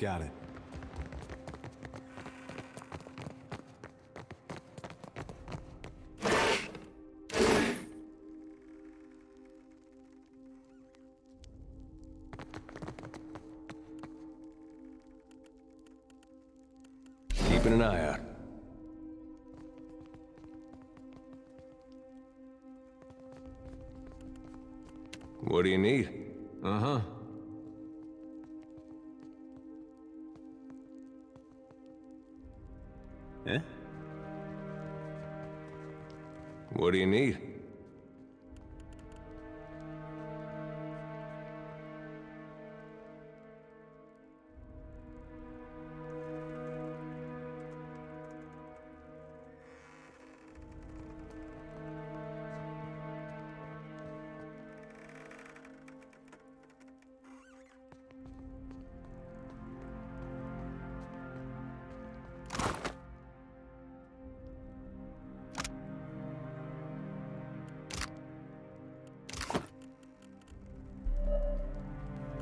Got it. Keeping an eye out. What do you need? Uh-huh. Eh? What do you need?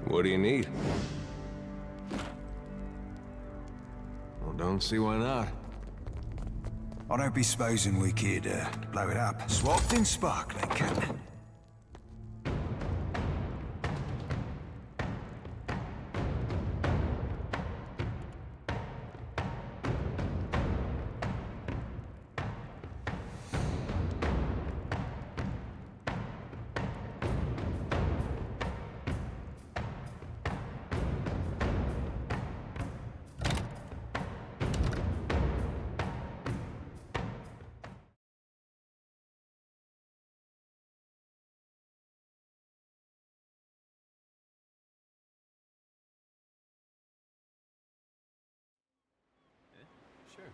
What do you need? Well, don't see why not. I don't be supposing we could blow it up. Swapped in sparkling, Captain. Sure.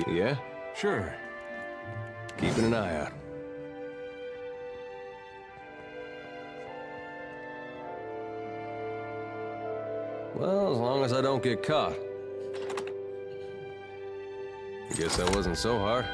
Yeah? Sure. Keeping an eye out. Well, as long as I don't get caught. I guess that wasn't so hard.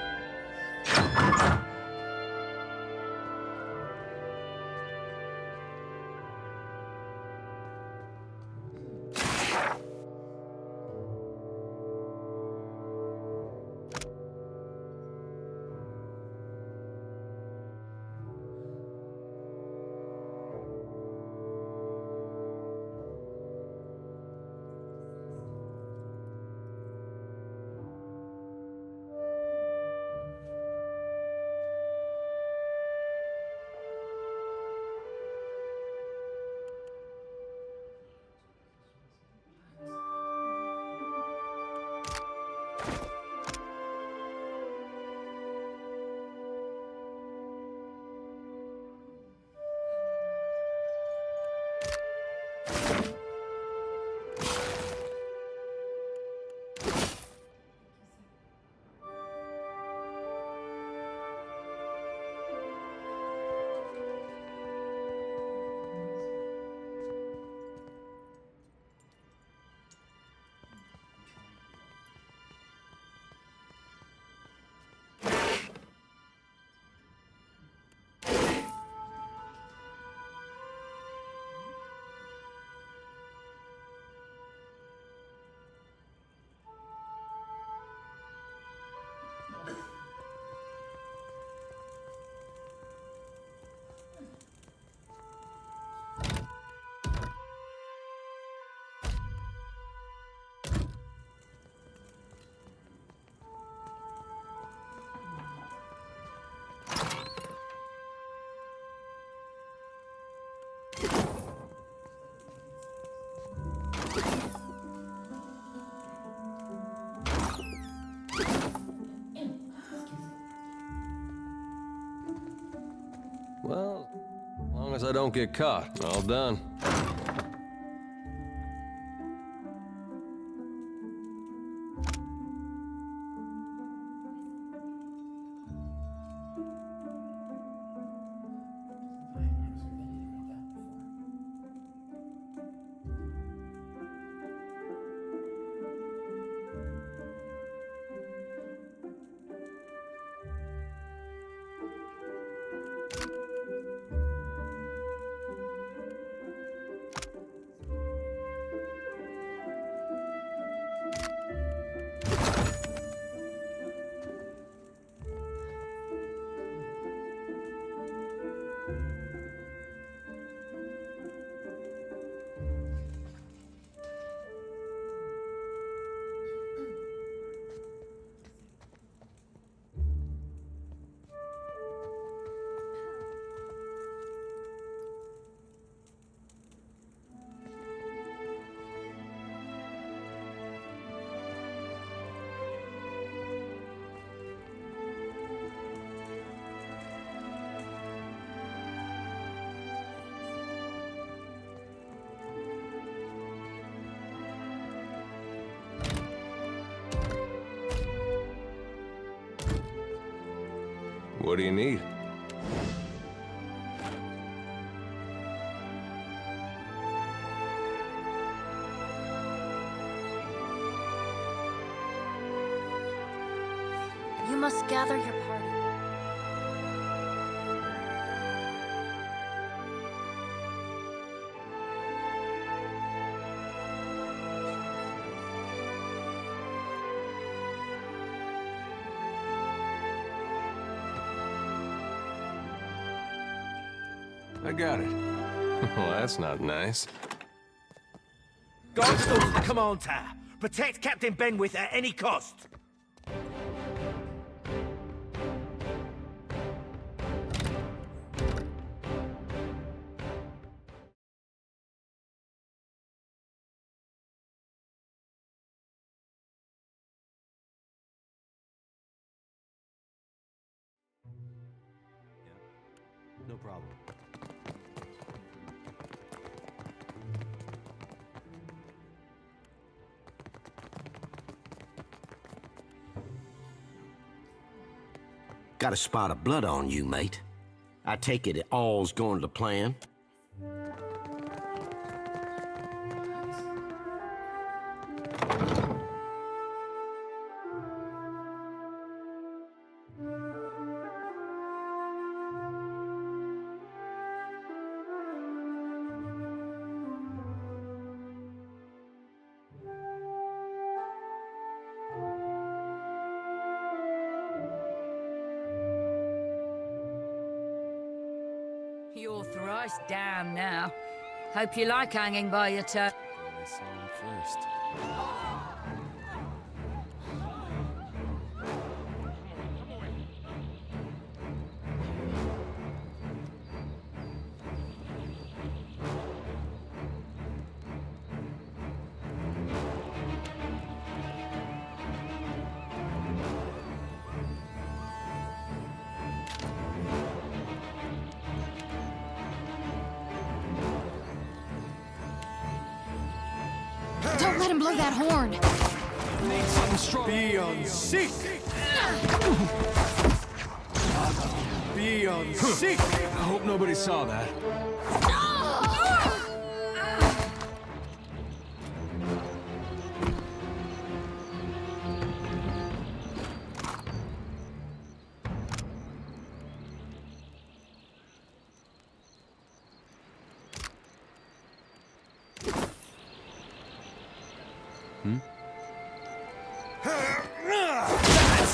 Well, as long as I don't get caught, all done. What do you need? You must gather your party. I got it. Well, that's not nice. Goldstone to the command tower. Protect Captain Benwith at any cost. No problem. Got a spot of blood on you, mate. I take it all's going to plan. You're thrice down now. Hope you like hanging by your toe. I saw him first. Don't let him blow that horn. Need something strong. Be on sick. Be on sick. I hope nobody saw that.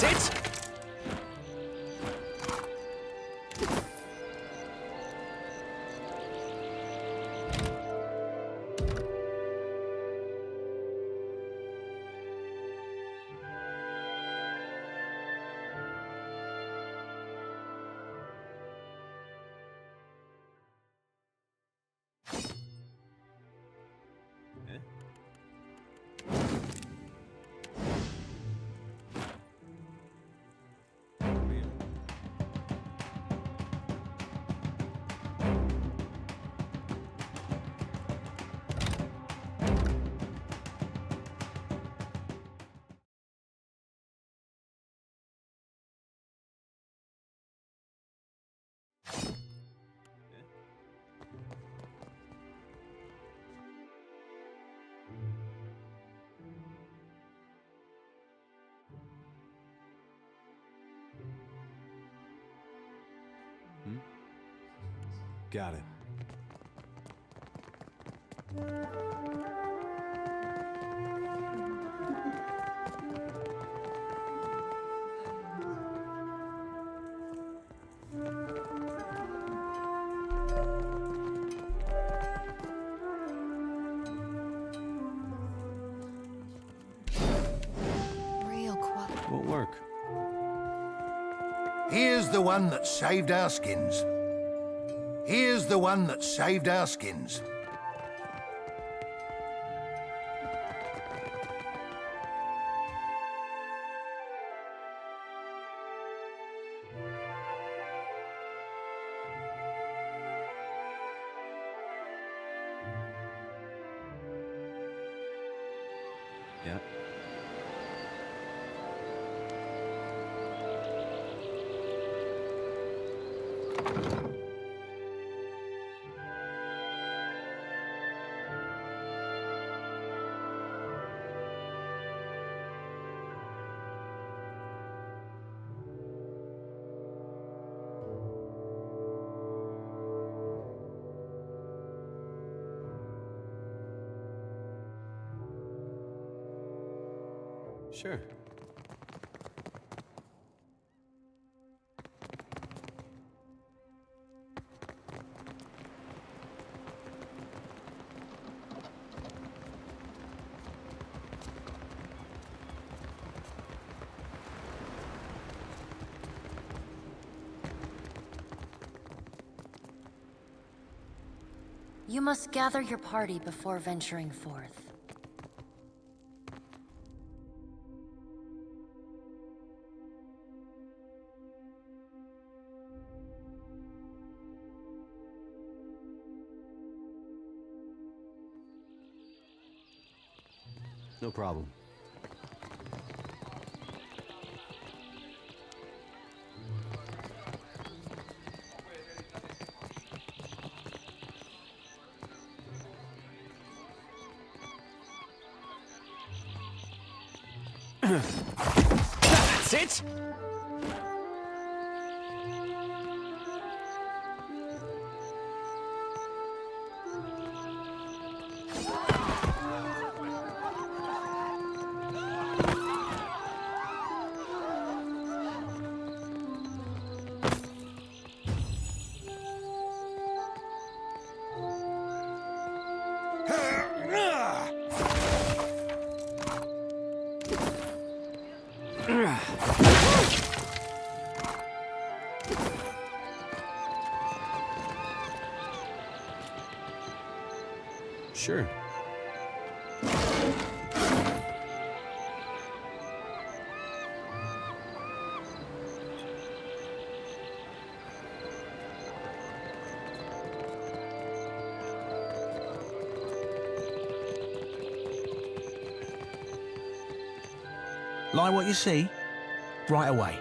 That's it. Got it. Real quiet. Won't work. Here's the one that saved our skins. Here's the one that saved our skins. Yeah. Sure. You must gather your party before venturing forth. No problem. That's it! Sure. Like what you see? Right away.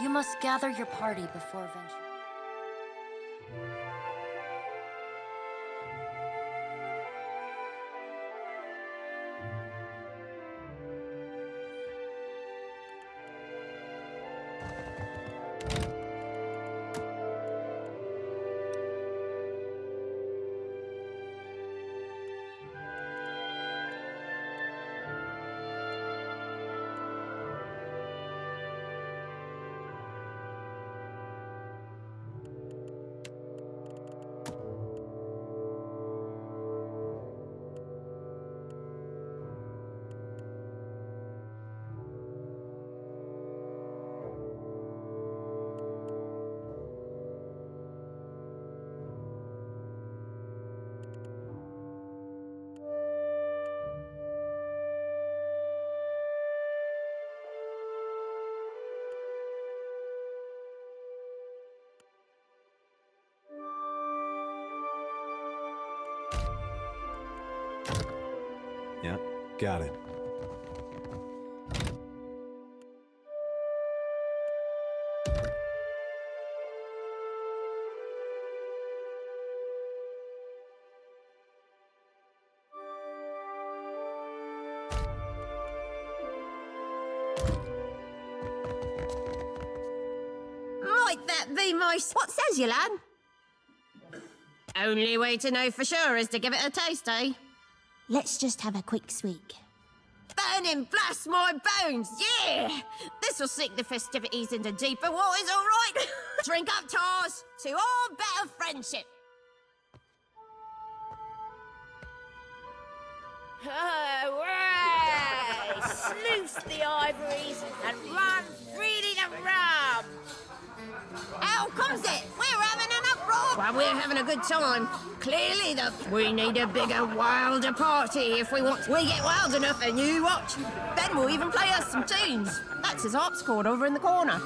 You must gather your party before venturing. Yeah, got it. Might that be my... What says you, lad? Only way to know for sure is to give it a taste, eh? Let's just have a quick sweek. Burning blast my bones, yeah! This'll sink the festivities into deeper waters, all right? Drink up, Tars, to all better friendship. Hooray! Sluice the ivories and run freely to rum! How comes it? We're having an uproar. Well, we're having a good time. Clearly, we need a bigger, wilder party if we want. We get wild enough and you watch. Then we'll even play us some tunes. That's his harpsichord over in the corner.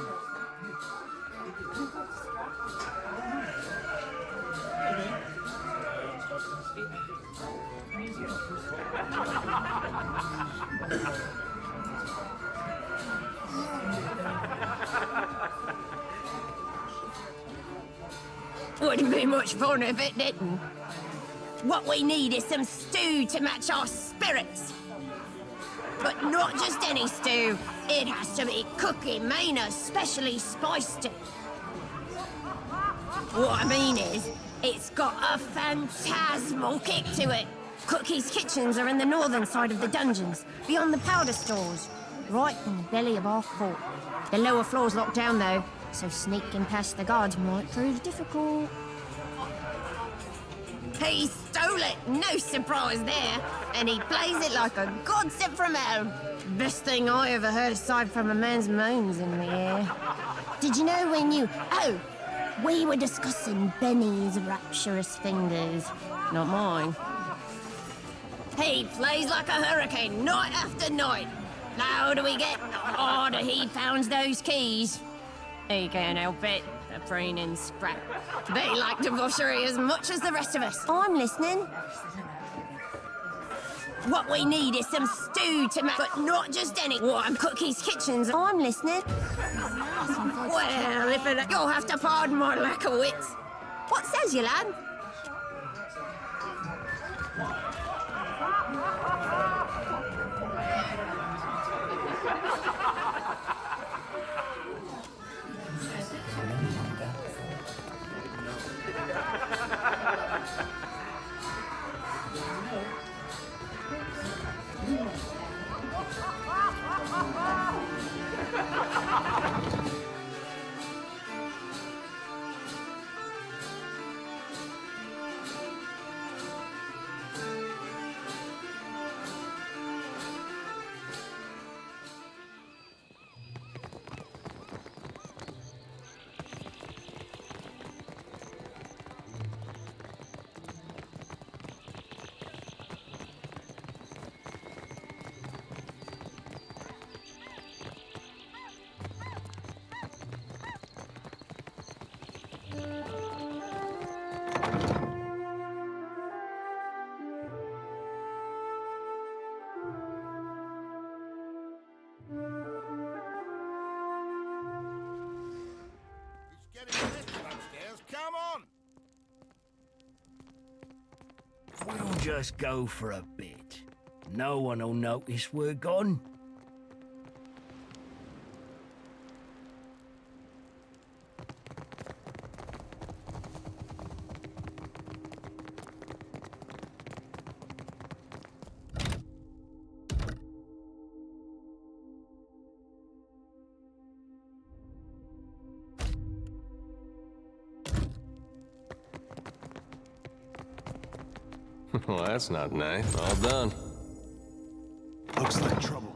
Wouldn't be much fun if it didn't. What we need is some stew to match our spirits. But not just any stew. It has to be Cookie Manor's specially spiced stew. What I mean is, it's got a phantasmal kick to it. Cookie's kitchens are in the northern side of the dungeons, beyond the powder stores, right in the belly of our fort. The lower floor's locked down, though, so sneaking past the guards might prove difficult. He stole it, no surprise there, and he plays it like a god sent from hell. Best thing I ever heard aside from a man's moans in the air. Did you know when you... Oh, we were discussing Benny's rapturous fingers. Not mine. He plays like a hurricane, night after night. The louder we get, the harder he pounds those keys. He can't help it, the preening sprat. They like debauchery as much as the rest of us. I'm listening. What we need is some stew to match, but not just any. Warm Cookie's kitchens. I'm listening. Well, you'll have to pardon my lack of wits. What says you, lad? just go for a bit. No one'll notice we're gone. Well, that's not nice. All done. Looks like trouble.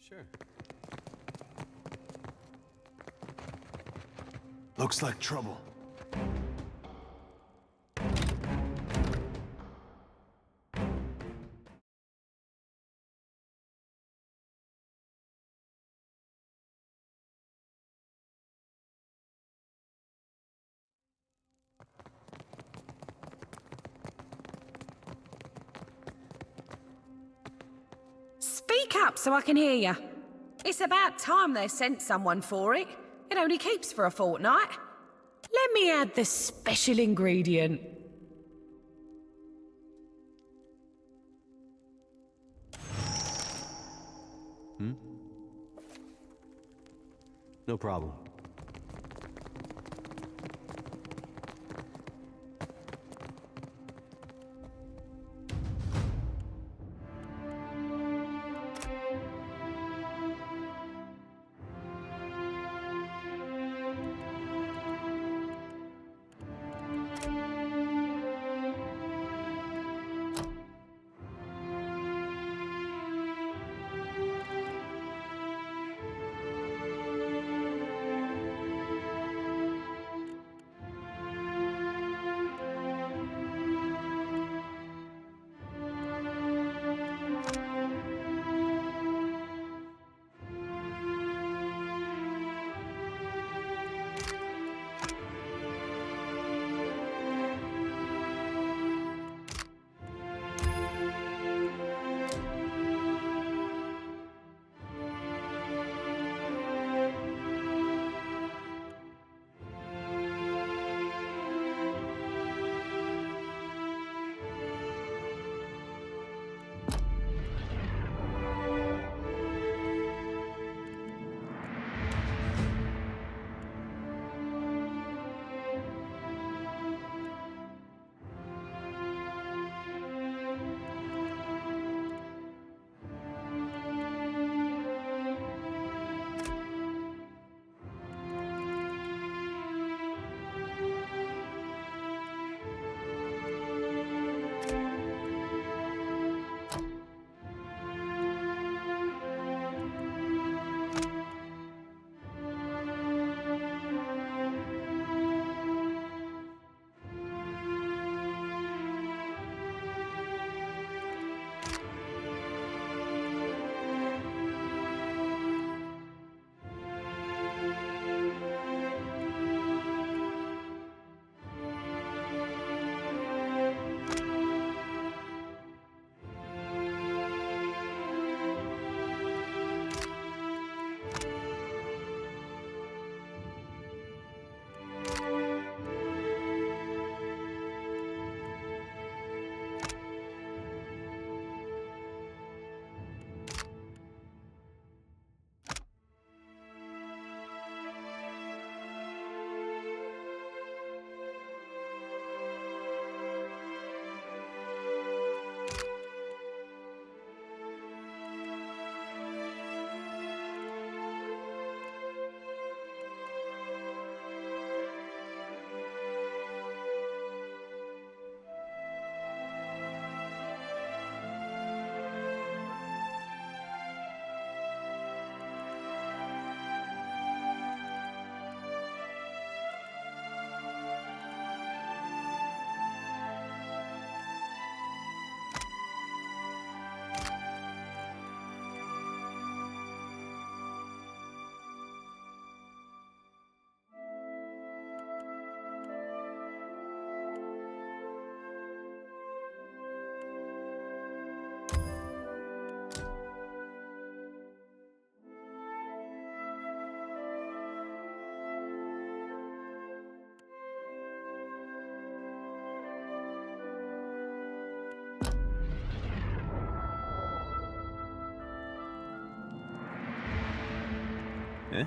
Sure. Looks like trouble. Speak up so I can hear you. It's about time they sent someone for it. It only keeps for a fortnight. Let me add the special ingredient. No problem. Eh?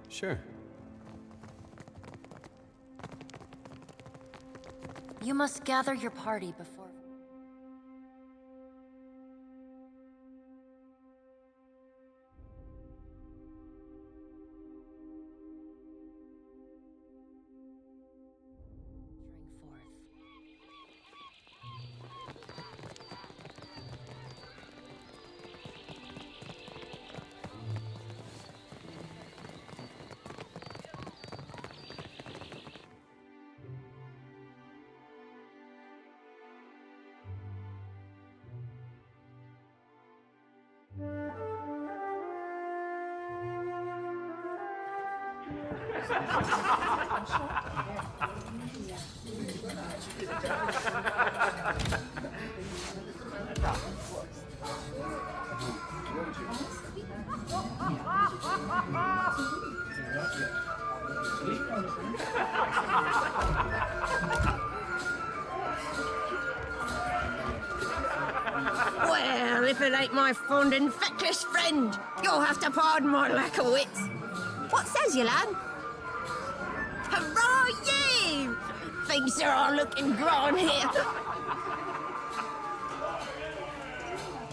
Sure. You must gather your party before... Well, if it ain't my fond and feckless friend, you'll have to pardon my lack of wits. What says you, lad? Hurrah, you! Things are all looking grand here.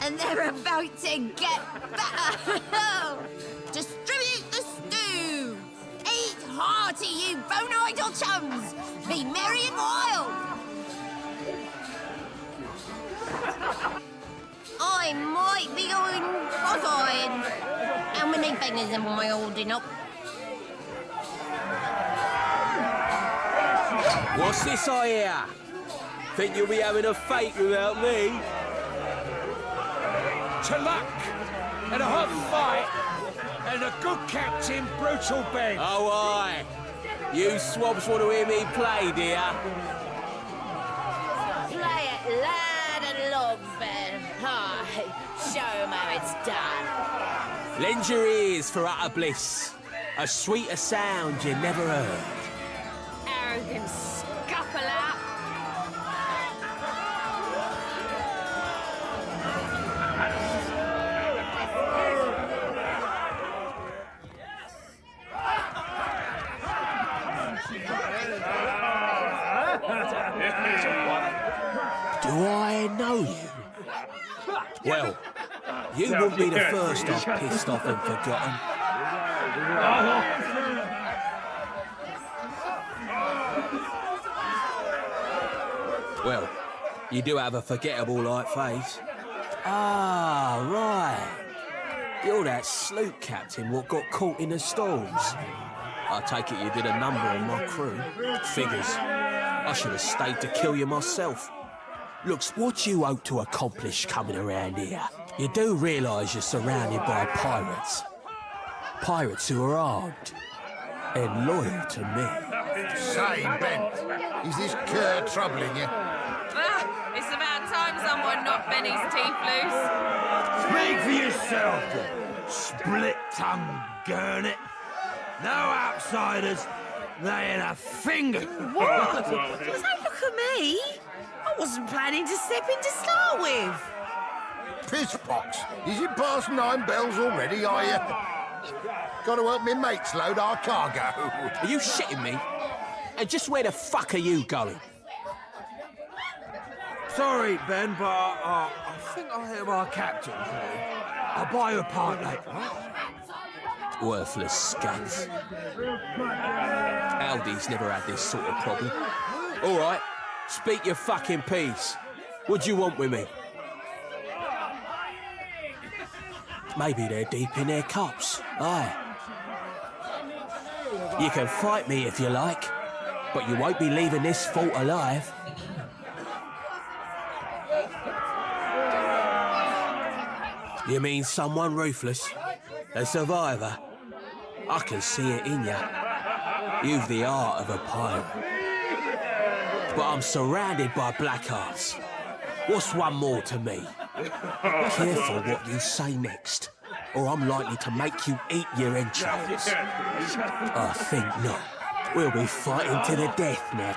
And they're about to get better. Distribute the stew. Eat hearty, you bone-idle chums. Be merry and wild. I might be going cross-eyed. How many fingers am I holding up? What's this I hear? Think you'll be having a fate without me? To luck and a hot fight and a good captain, brutal Ben. Oh, aye. You swabs want to hear me play, dear? Play it loud and long, Ben. Aye, show 'em how it's done. Lend your ears for utter bliss. A sweeter sound you never heard. Arrogant scuffler. Do I know you? Well, you wouldn't be the first I've pissed off and forgotten. Well, you do have a forgettable-like face. Ah, right. You're that sloop captain what got caught in the storms. I take it you did a number on my crew. Figures. I should have stayed to kill you myself. Looks what you hope to accomplish coming around here. You do realise you're surrounded by pirates. Pirates who are armed and loyal to me. Say, Ben, is this cur troubling you? It's about time someone knocked Benny's teeth loose. Speak for yourself, split-tongued gurnet. No outsiders laying a finger. What? Don't look at me. I wasn't planning to step in to start with. Piss-pox, is it past 9 bells already, are you? Got to help me mates load our cargo. Are you shitting me? And just where the fuck are you going? Sorry, Ben, but I think I'll hear our captain. I'll buy you a pint later. Worthless scuds. Aldi's never had this sort of problem. All right, speak your fucking piece. What do you want with me? Maybe they're deep in their cups. Aye. You can fight me if you like, but you won't be leaving this fort alive. You mean someone ruthless? A survivor? I can see it in you. You've the art of a pirate. But I'm surrounded by blackhearts. What's one more to me? Careful what you say next, or I'm likely to make you eat your entrails. I think not. We'll be fighting to the death now.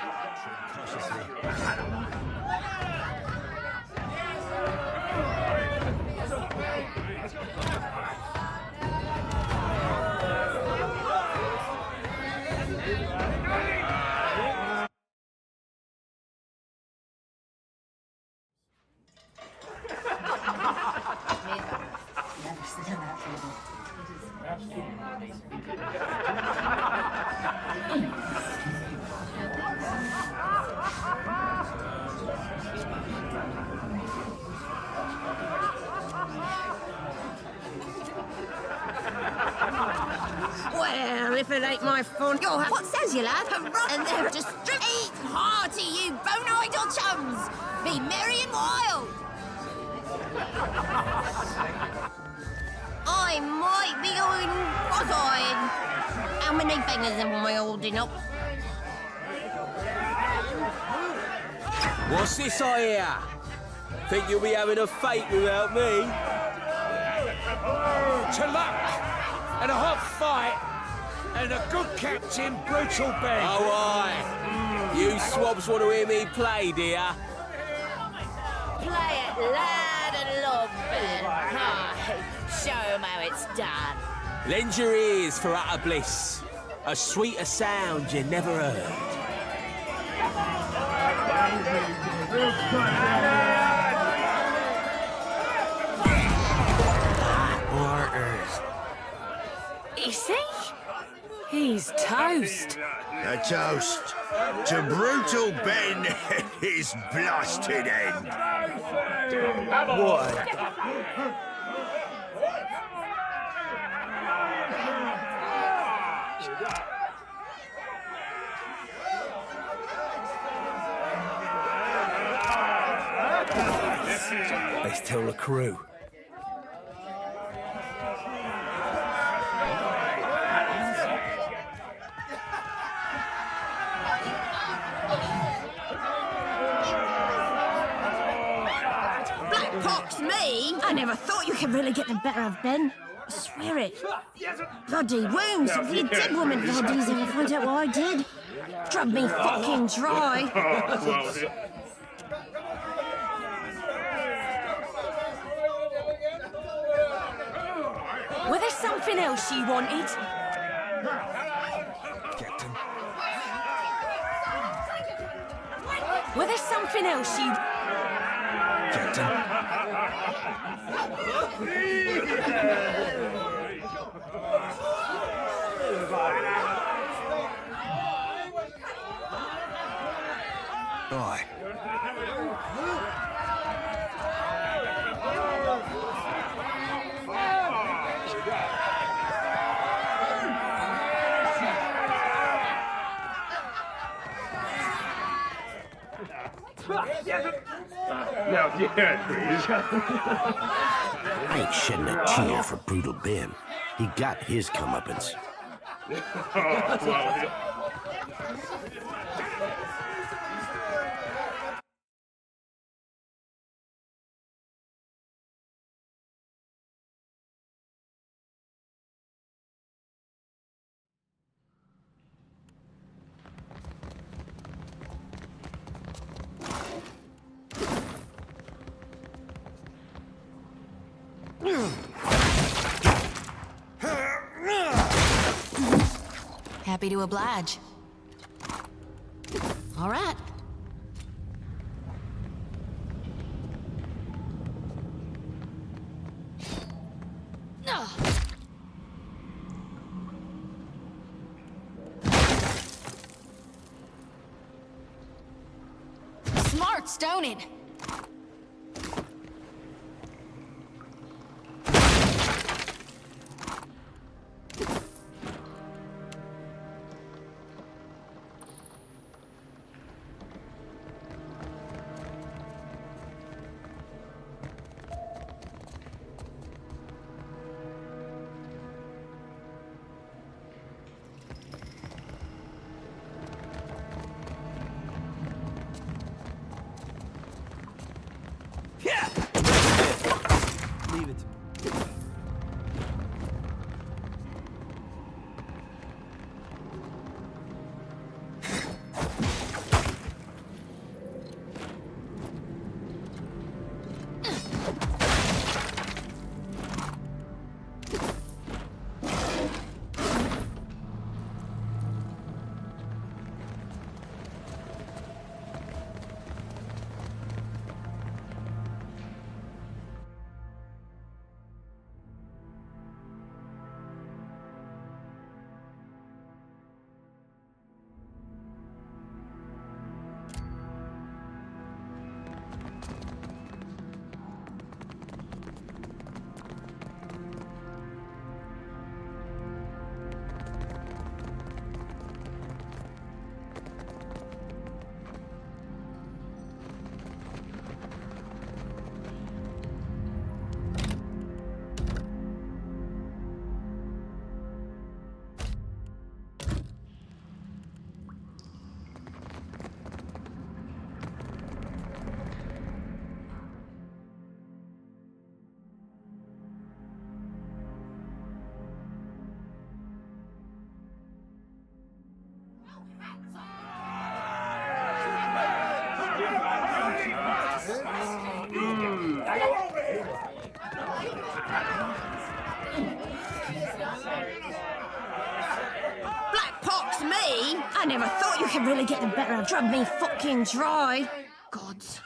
if it ain't my fun. You'll have... What says you, lad? And they're just eat hearty, you bone-idle chums! Be merry and wild! I might be going cross-eyed. How many fingers am I holding up? What's this I hear? Think you'll be having a fate without me? To luck and a hot fight and a good captain, Brutal Ben. Oh, aye. You swabs want to hear me play, dear? Play it loud and long, Ben. Aye. Show 'em how it's done. Lend your ears for utter bliss. A sweeter sound you never heard. Is he? He's toast. A toast to Brutal Ben and his blasted end. What? Let's tell the crew. Black pox me? I never thought you could really get the better of Ben. I swear it. Bloody wounds. If you dead woman bodies ever find out what I did. Drub me fucking dry. Was there something else you wanted? Captain. Was there something else you... Captain. Aye. I ain't shedding a tear for Brutal Ben. He got his comeuppance. Happy to oblige. All right. Smart stoning. Leave it. Black pox me? I never thought you could really get the better of drug me fucking dry. Gods.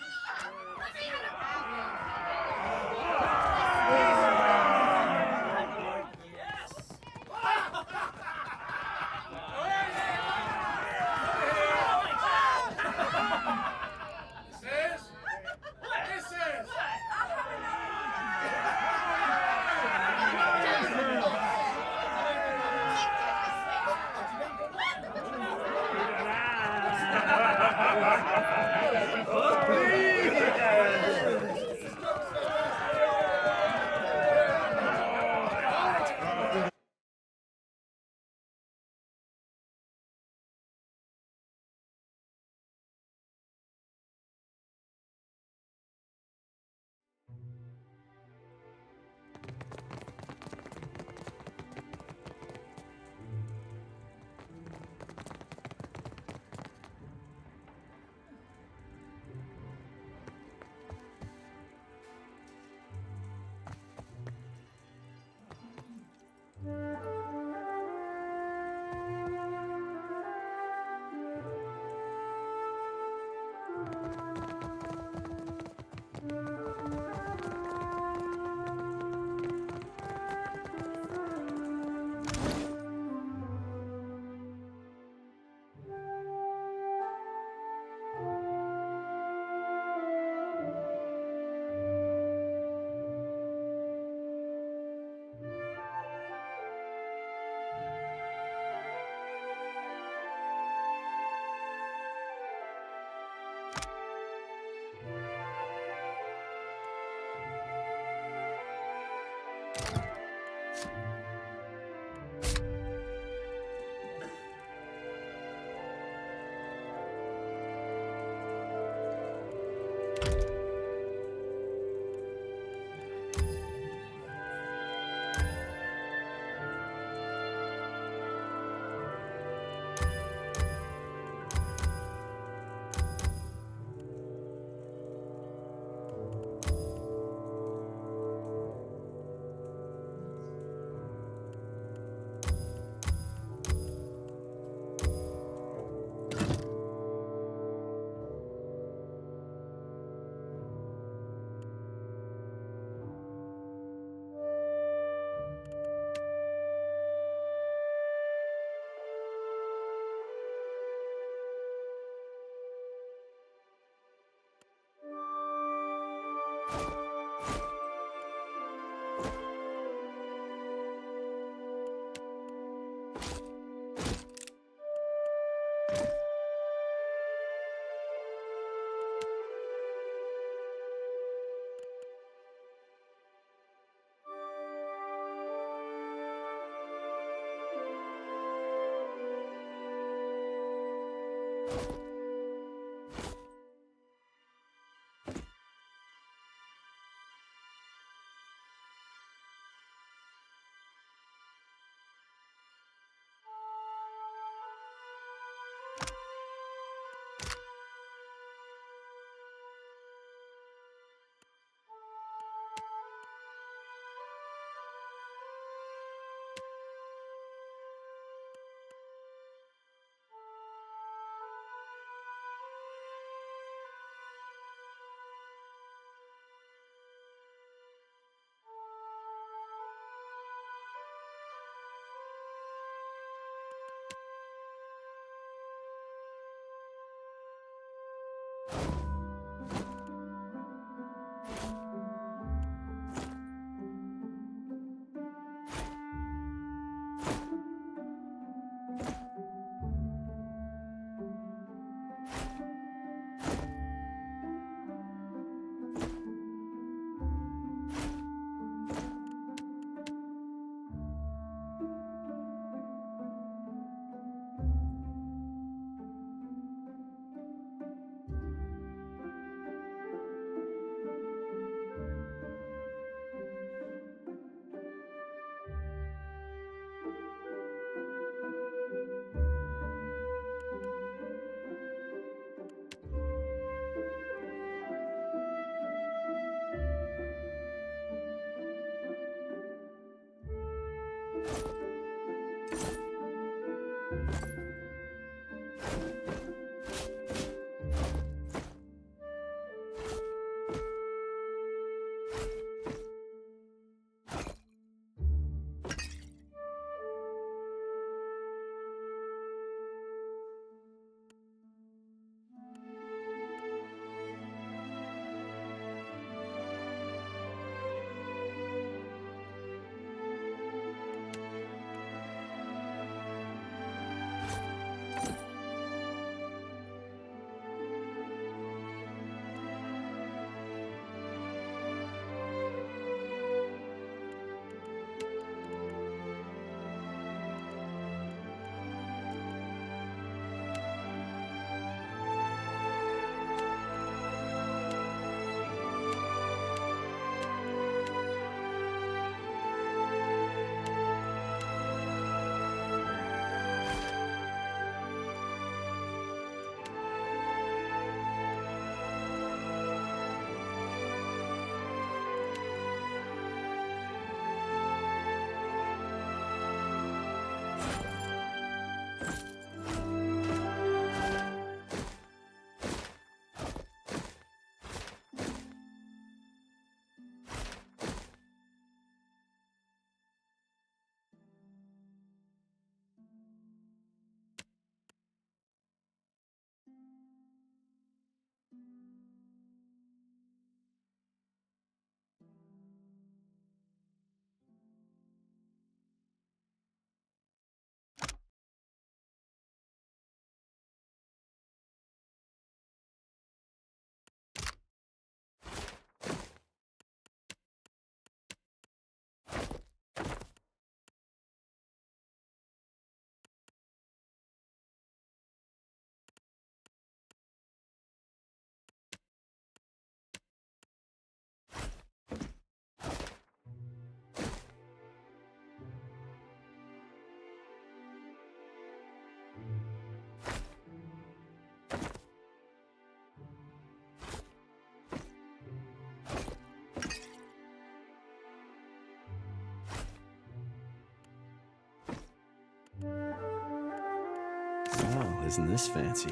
Isn't this fancy?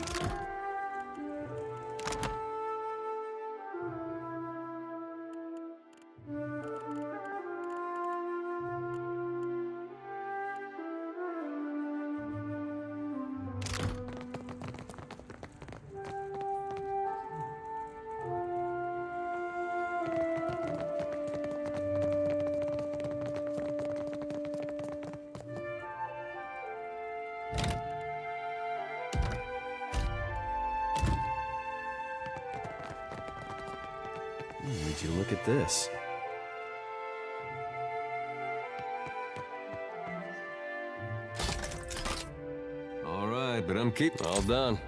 Would you look at this? All right, but I'm all done.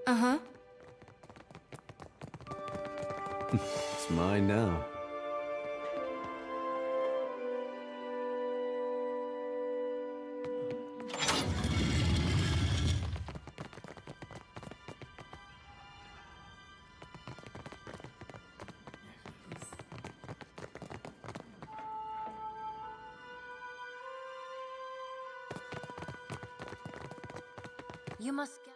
Uh-huh. It's mine now. You must get...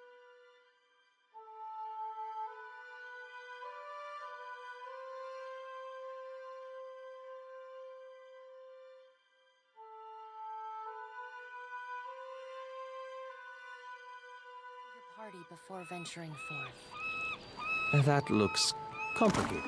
your party before venturing forth. That looks complicated.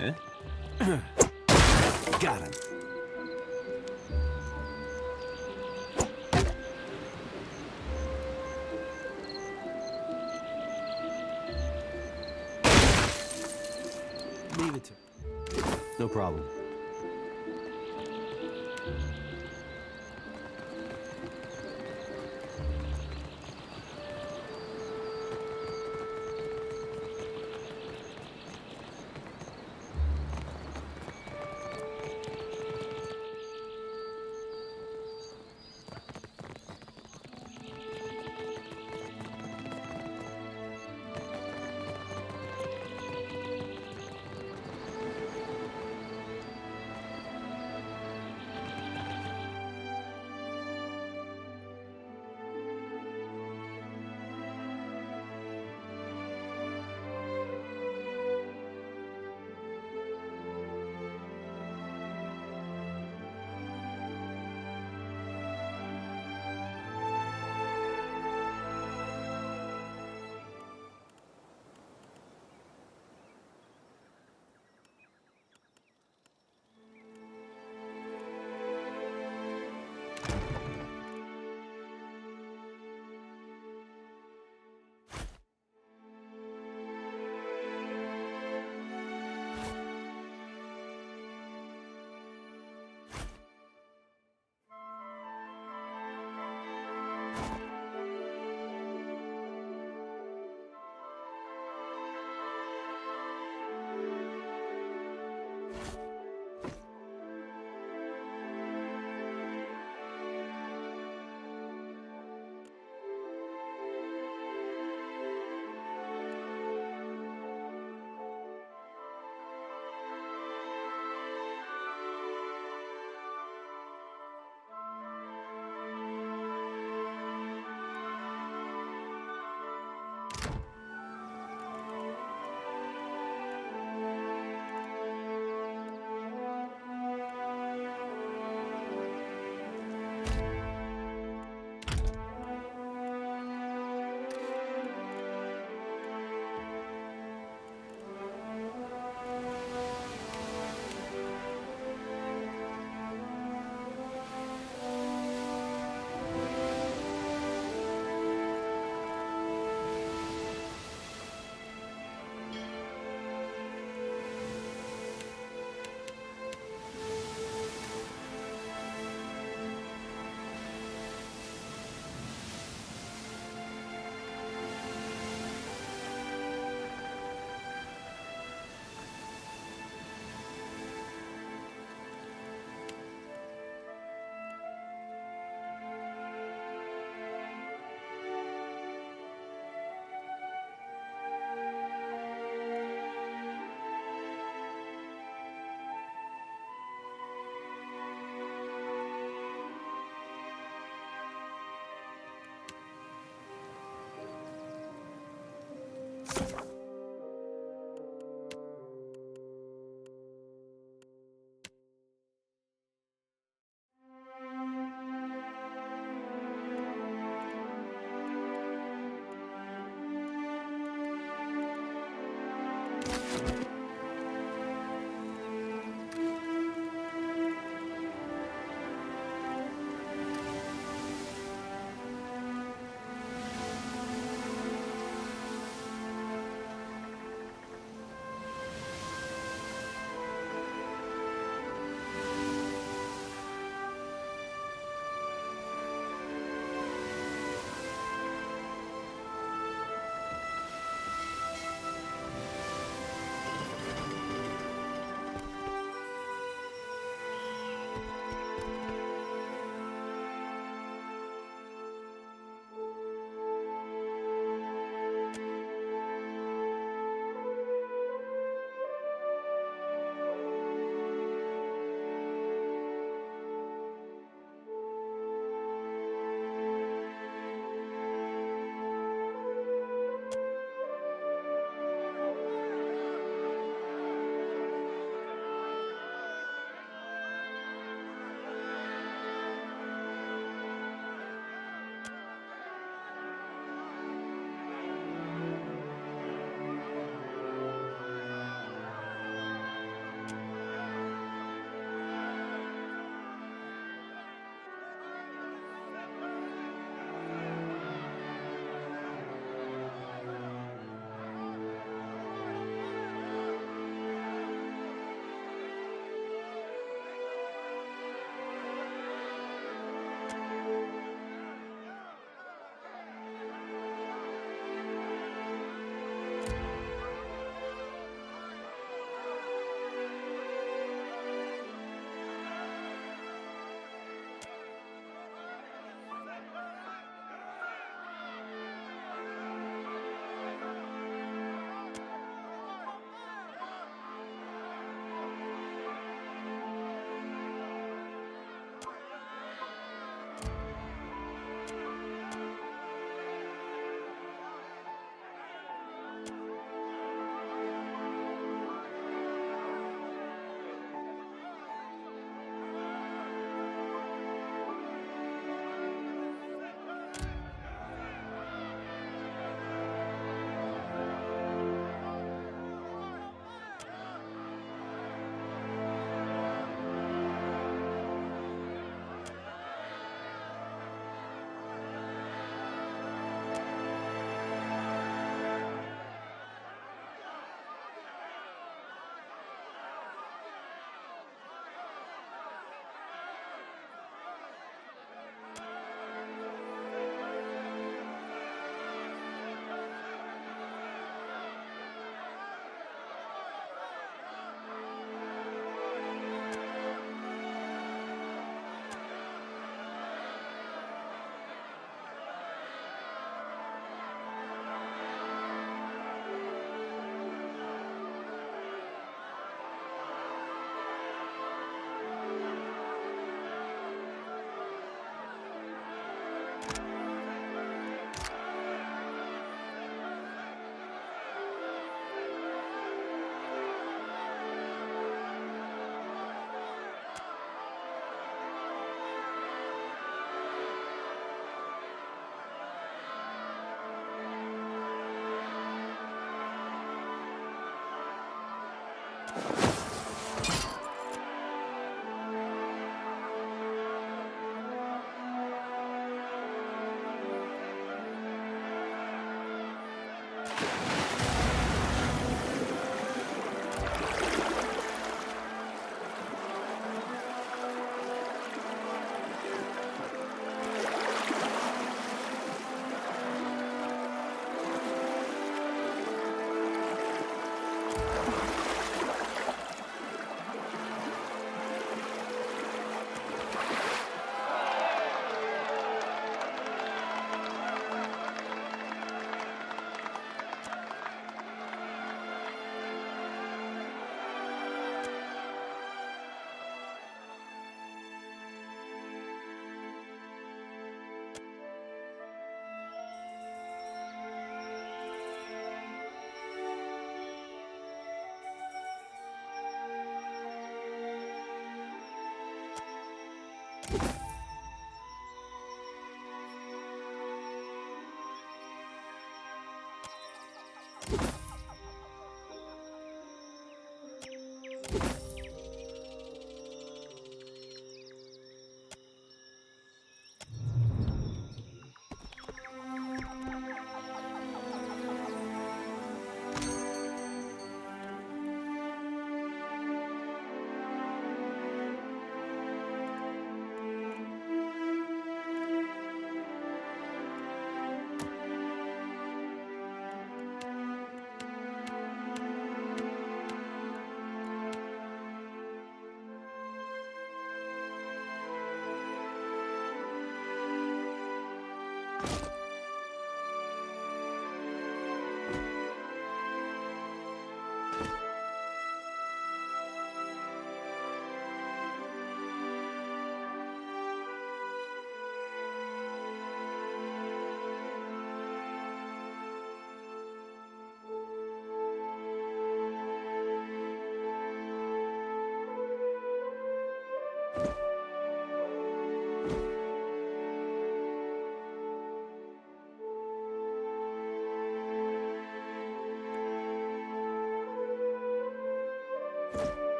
Eh? Got him. Leave it to me. No problem.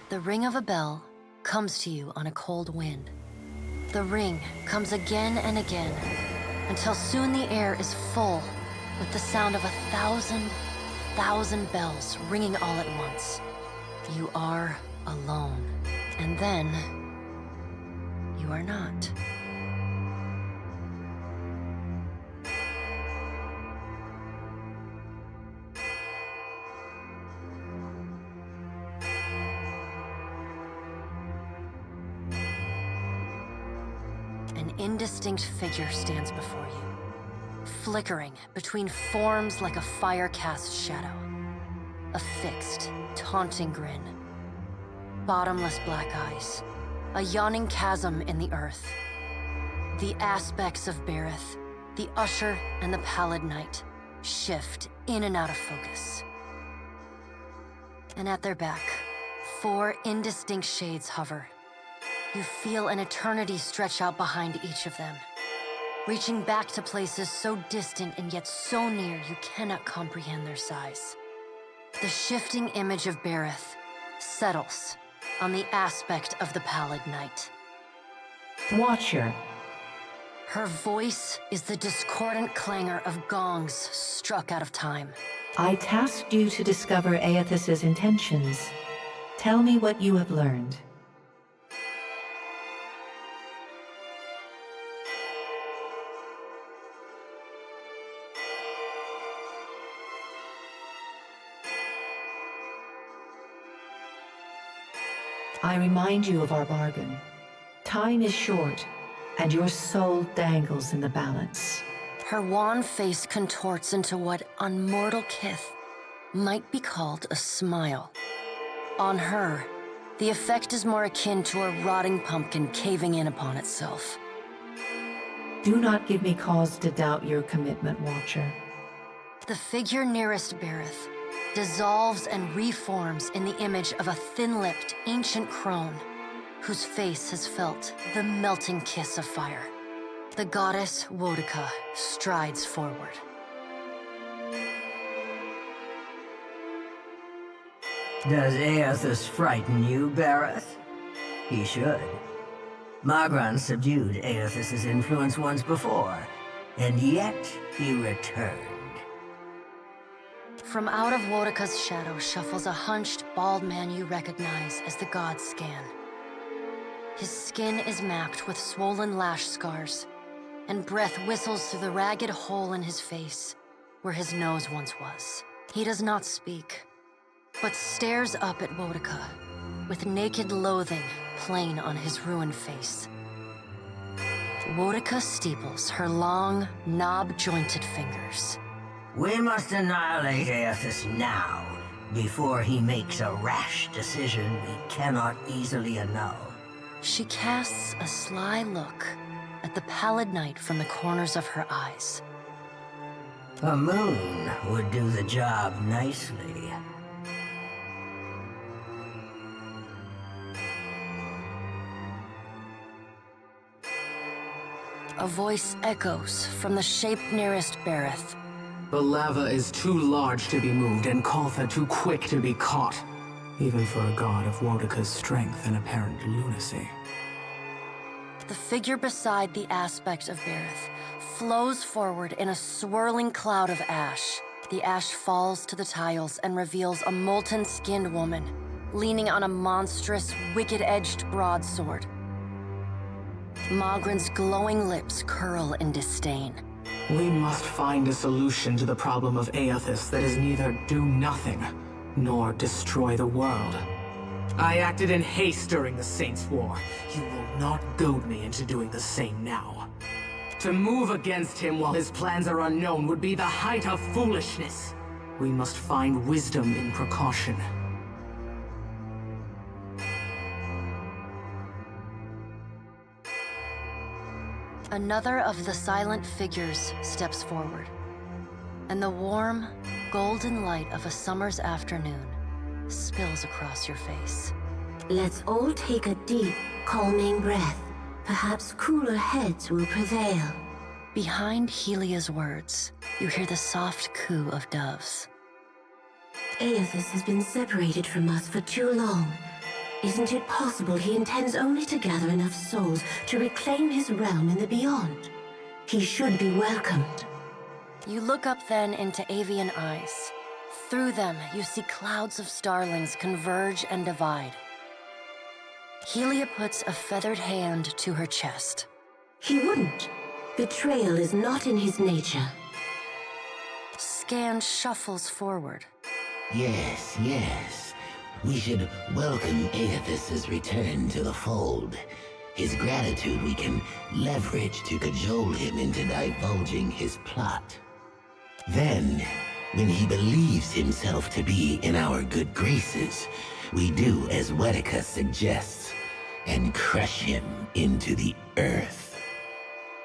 The ring of a bell comes to you on a cold wind. The ring comes again and again, until soon the air is full with the sound of 1,000,000 bells ringing all at once. You are alone, and then you are not. An indistinct figure stands before you, flickering between forms like a fire-cast shadow. A fixed, taunting grin. Bottomless black eyes. A yawning chasm in the earth. The aspects of Berith, the Usher and the Pallid Knight, shift in and out of focus. And at their back, 4 indistinct shades hover. You feel an eternity stretch out behind each of them, reaching back to places so distant and yet so near you cannot comprehend their size. The shifting image of Berith settles on the aspect of the Pallid Knight. Watcher. Her voice is the discordant clangor of gongs struck out of time. I tasked you to discover Aethys's intentions. Tell me what you have learned. I remind you of our bargain. Time is short, and your soul dangles in the balance. Her wan face contorts into what on mortal kith might be called a smile. On her, the effect is more akin to a rotting pumpkin caving in upon itself. Do not give me cause to doubt your commitment, Watcher. The figure nearest Berith dissolves and reforms in the image of a thin-lipped, ancient crone whose face has felt the melting kiss of fire. The goddess Wodika strides forward. Does Aethys frighten you, Berith? He should. Magran subdued Aethys's influence once before, and yet he returned. From out of Wodika's shadow shuffles a hunched, bald man you recognize as the god Scan. His skin is mapped with swollen lash scars, and breath whistles through the ragged hole in his face, where his nose once was. He does not speak, but stares up at Wodika, with naked loathing plain on his ruined face. Wodika steeples her long, knob-jointed fingers. We must annihilate Aethys now, before he makes a rash decision we cannot easily annul. She casts a sly look at the pallid night from the corners of her eyes. A moon would do the job nicely. A voice echoes from the shape nearest Bereth. The lava is too large to be moved, and Koltha too quick to be caught. Even for a god of Wodika's strength and apparent lunacy. The figure beside the aspect of Bereth flows forward in a swirling cloud of ash. The ash falls to the tiles and reveals a molten-skinned woman, leaning on a monstrous, wicked-edged broadsword. Magran's glowing lips curl in disdain. We must find a solution to the problem of Aethys that is neither do nothing, nor destroy the world. I acted in haste during the Saints' War. You will not goad me into doing the same now. To move against him while his plans are unknown would be the height of foolishness. We must find wisdom in precaution. Another of the silent figures steps forward, and the warm, golden light of a summer's afternoon spills across your face. Let's all take a deep, calming breath. Perhaps cooler heads will prevail. Behind Helia's words, you hear the soft coo of doves. Aethys has been separated from us for too long. Isn't it possible he intends only to gather enough souls to reclaim his realm in the beyond? He should be welcomed. You look up then into avian eyes. Through them, you see clouds of starlings converge and divide. Helia puts a feathered hand to her chest. He wouldn't. Betrayal is not in his nature. Scan shuffles forward. Yes, yes. We should welcome Aethys' return to the fold. His gratitude we can leverage to cajole him into divulging his plot. Then, when he believes himself to be in our good graces, we do as Wodika suggests, and crush him into the earth.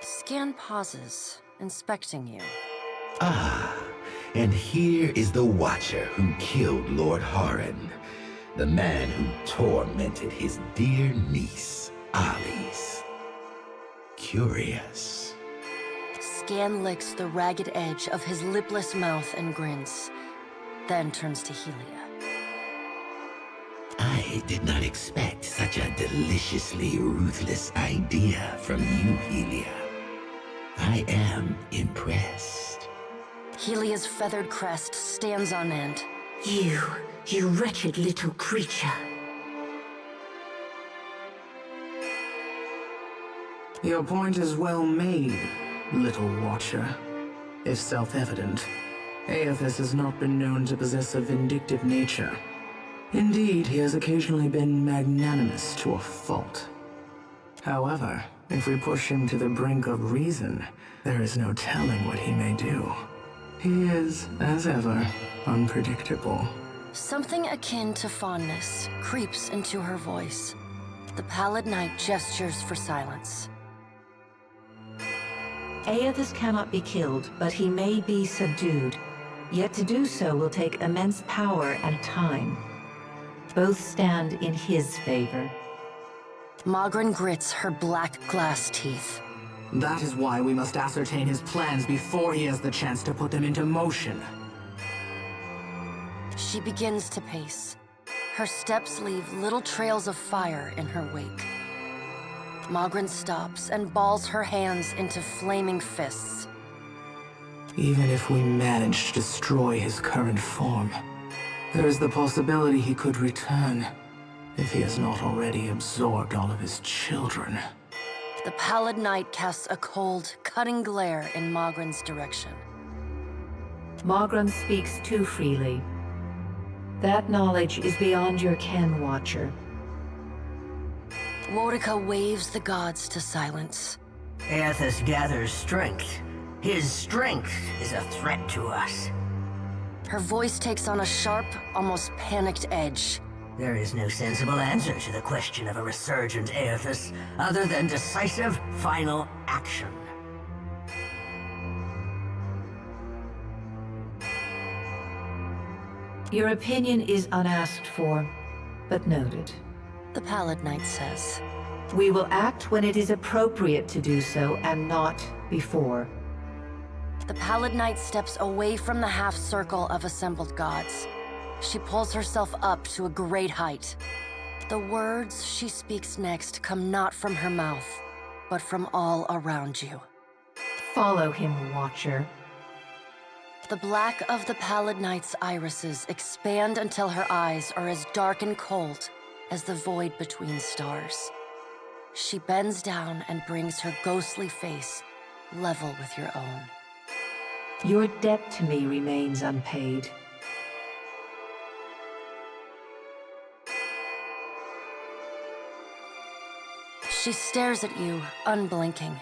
Scan pauses, inspecting you. Ah, and here is the Watcher who killed Lord Harren, the man who tormented his dear niece, Alice. Curious. Scan licks the ragged edge of his lipless mouth and grins, then turns to Helia. I did not expect such a deliciously ruthless idea from you, Helia. I am impressed. Helia's feathered crest stands on end. You wretched little creature. Your point is well made, little Watcher. If self-evident, Aethys has not been known to possess a vindictive nature. Indeed, he has occasionally been magnanimous to a fault. However, if we push him to the brink of reason, there is no telling what he may do. He is, as ever, unpredictable. Something akin to fondness creeps into her voice. The pallid night gestures for silence. Aethys cannot be killed, but he may be subdued. Yet to do so will take immense power and time. Both stand in his favor. Magran grits her black glass teeth. That is why we must ascertain his plans before he has the chance to put them into motion. She begins to pace. Her steps leave little trails of fire in her wake. Magran stops and balls her hands into flaming fists. Even if we manage to destroy his current form, there is the possibility he could return if he has not already absorbed all of his children. The pallid night casts a cold, cutting glare in Magran's direction. Magran speaks too freely. That knowledge is beyond your ken, Watcher. Woedica waves the gods to silence. Aethys gathers strength. His strength is a threat to us. Her voice takes on a sharp, almost panicked edge. There is no sensible answer to the question of a resurgent Aethys other than decisive, final action. Your opinion is unasked for, but noted. The Pallid Knight says. We will act when it is appropriate to do so, and not before. The Pallid Knight steps away from the half-circle of assembled gods. She pulls herself up to a great height. The words she speaks next come not from her mouth, but from all around you. Follow him, Watcher. The black of the Pallid Knight's irises expand until her eyes are as dark and cold as the void between stars. She bends down and brings her ghostly face level with your own. Your debt to me remains unpaid. She stares at you, unblinking.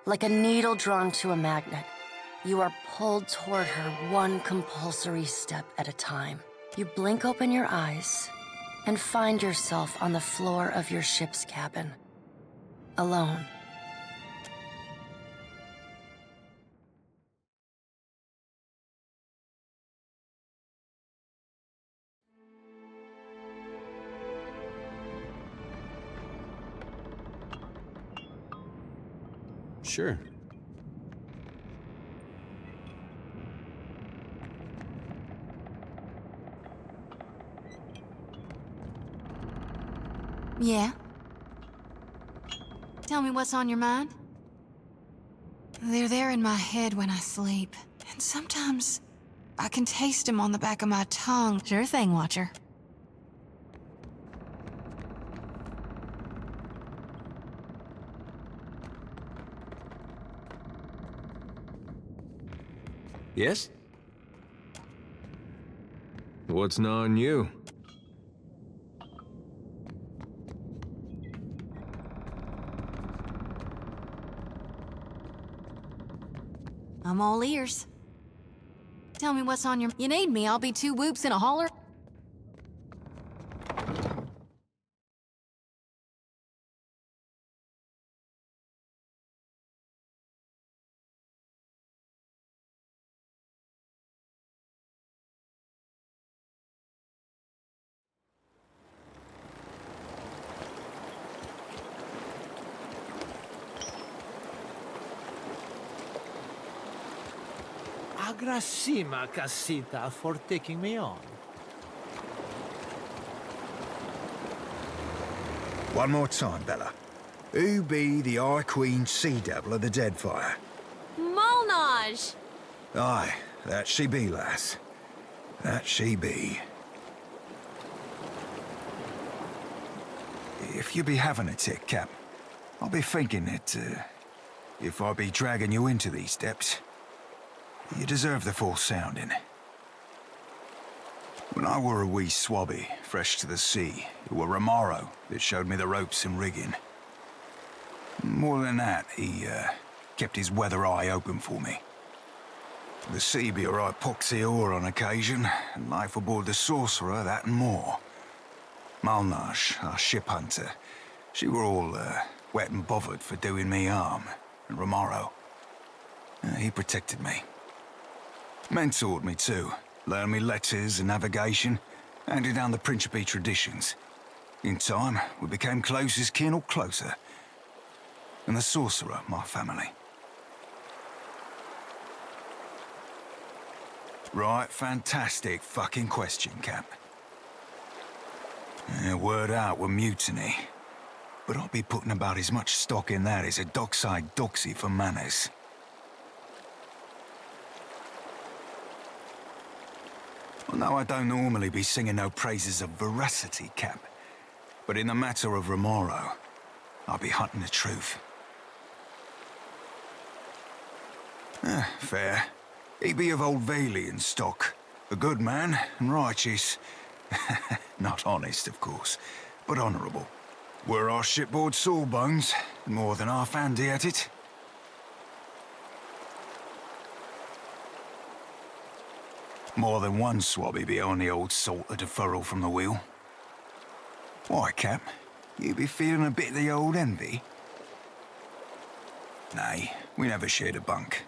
Like a needle drawn to a magnet, you are pulled toward her one compulsory step at a time. You blink open your eyes and find yourself on the floor of your ship's cabin, alone. Sure. Yeah? Tell me what's on your mind? They're there in my head when I sleep, and sometimes I can taste them on the back of my tongue. Sure thing, Watcher. Yes? What's gnawing you? I'm all ears. Tell me what's on your... You need me, I'll be two whoops in a holler. Agrasima, Casita, for taking me on. One more time, Bella. Who be the Eye Queen Sea Devil of the Deadfire? Molnage! Aye, that she be, lass. That she be. If you be having a tick, Cap, I'll be thinking that, if I be dragging you into these depths, you deserve the full sounding. When I were a wee swabby, fresh to the sea, it were Romaro that showed me the ropes and rigging. More than that, he, kept his weather eye open for me. The sea be a right poxy ore on occasion, and life aboard the Sorcerer, that and more. Malnage, our ship hunter, she were all, wet and bothered for doing me harm, and Romaro, he protected me. Mentored me too, learned me letters and navigation, handed down the Principe traditions. In time, we became close as kin or closer. And the Sorcerer, my family. Right, fantastic fucking question, Cap. Word out with mutiny. But I'll be putting about as much stock in that as a dockside doxy for manners. Well, no, I don't normally be singing no praises of veracity, Cap. But in the matter of Romero, I'll be hunting the truth. Fair. He be of Old Valian stock. A good man and righteous. Not honest, of course, but honourable. Were our shipboard sawbones, more than half handy at it. More than one swabby be on the old salt of deferral from the wheel. Why, Cap? You be feeling a bit of the old envy? Nay, we never shared a bunk.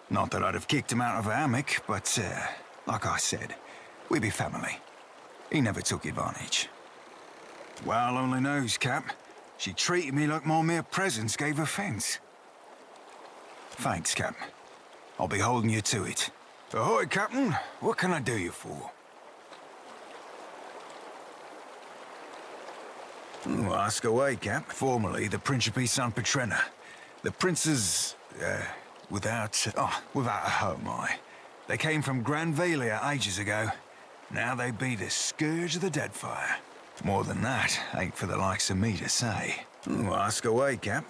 Not that I'd have kicked him out of a hammock, but, like I said, we be family. He never took advantage. Well, only knows, Cap. She treated me like my mere presence gave offence. Thanks, Cap. I'll be holding you to it. Ahoy, Captain. What can I do you for? Ask away, Cap. Formerly the Principe San Petrina. The princes, without a home, They came from Grand Valia ages ago. Now they be the scourge of the Deadfire. More than that, ain't for the likes of me to say. Ask away, Cap.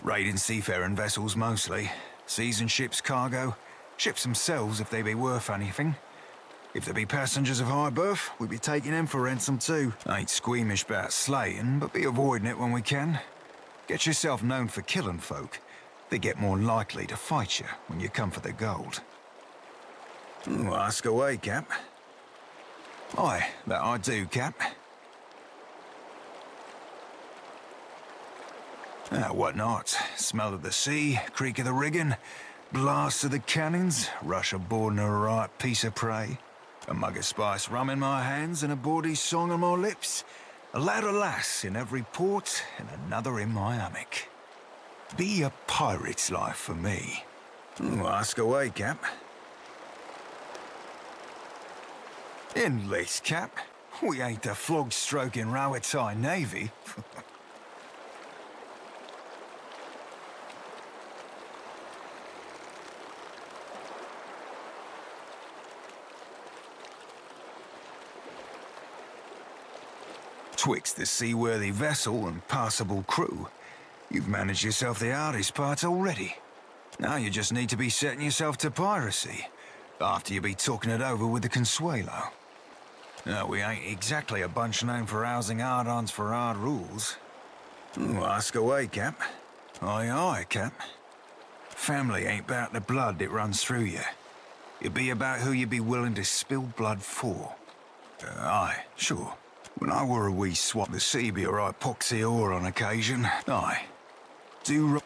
Raiding seafaring vessels mostly. Seasoned ships cargo. Ships themselves if they be worth anything. If there be passengers of high birth, we be taking them for ransom too. Ain't squeamish about slaying, but be avoiding it when we can. Get yourself known for killing folk. They get more likely to fight you when you come for the gold. Ask away, Cap. Aye, that I do, Cap. What not? Smell of the sea, creak of the rigging, blast of the cannons, rush aboard in a right piece of prey. A mug of spice rum in my hands and a bawdy song on my lips. A lad or lass in every port and another in my hammock. Be a pirate's life for me. Ask away, Cap. Endless, Cap. We ain't the flog-stroking Rowatai Navy. Twixt the seaworthy vessel and passable crew, you've managed yourself the hardest part already. Now you just need to be setting yourself to piracy, after you be talking it over with the Consuelo. No, we ain't exactly a bunch known for housing hard-ons for hard rules. Ask away, Cap. Aye, aye, Cap. Family ain't about the blood that runs through you. It be about who you be willing to spill blood for. Aye, sure. When I were a wee swap, the sea be a right poxy ore on occasion. Aye. Do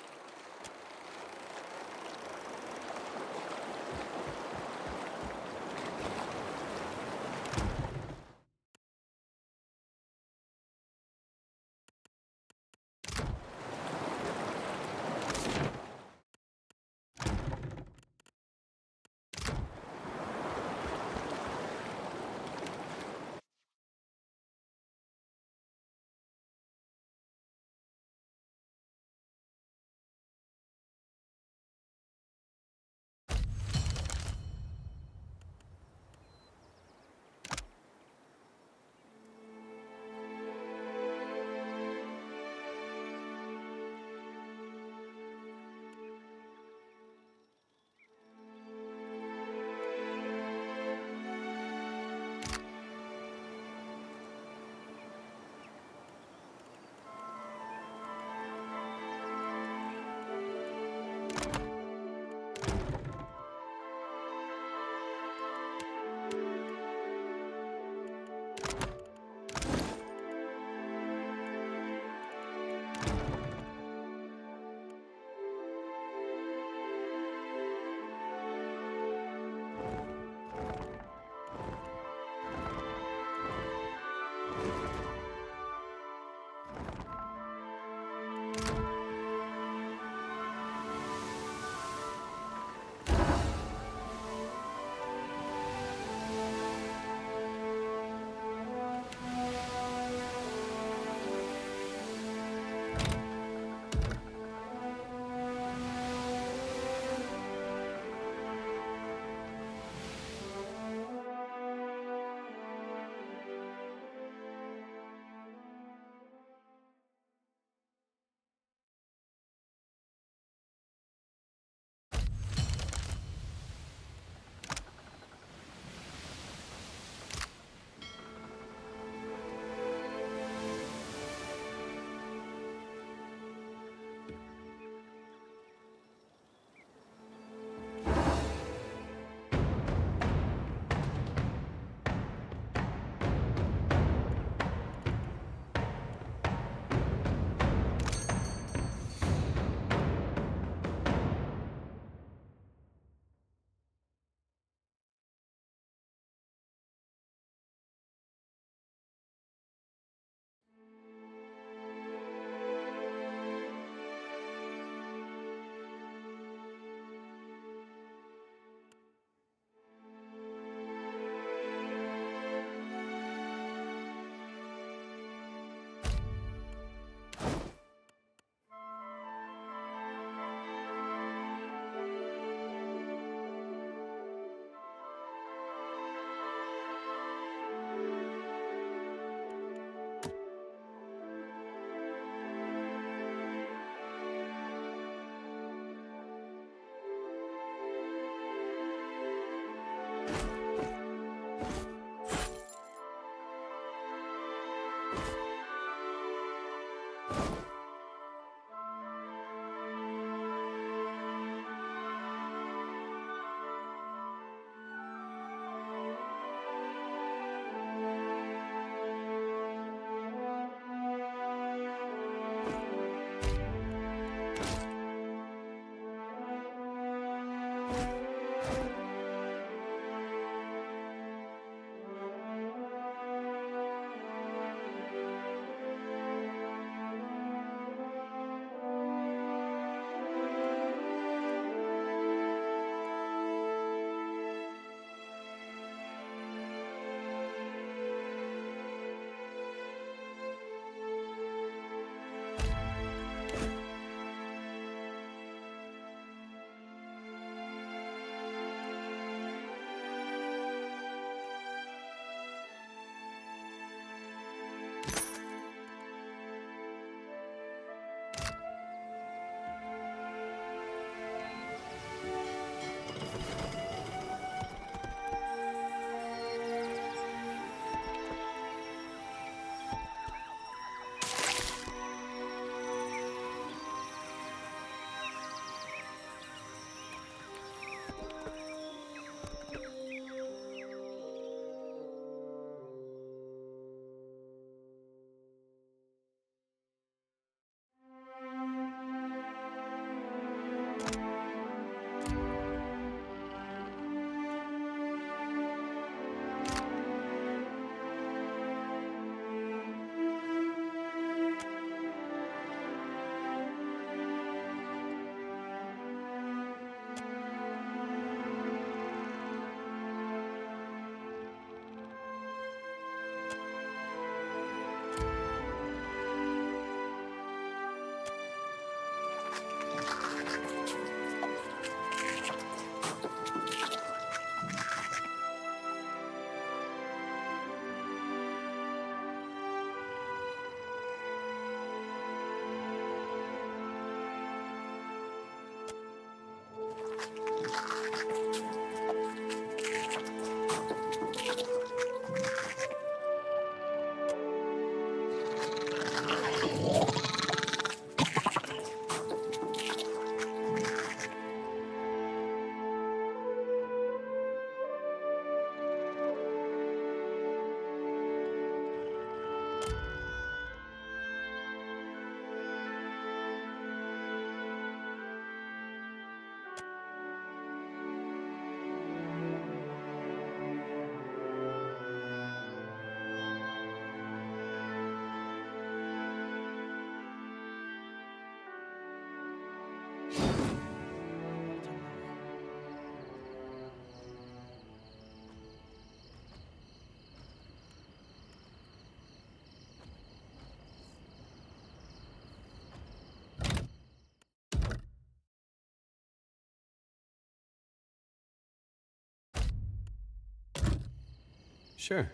Sure.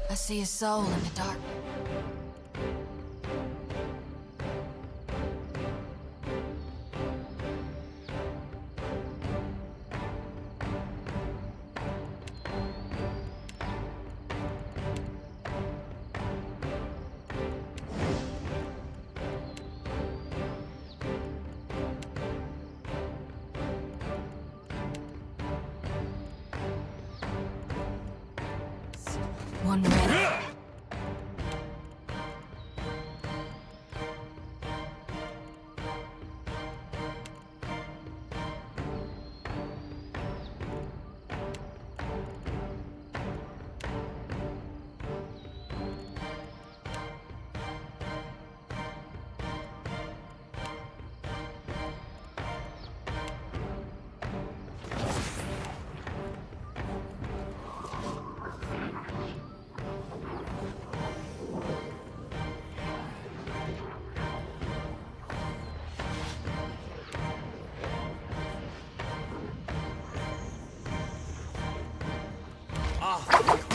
I see a soul in the dark. One ready.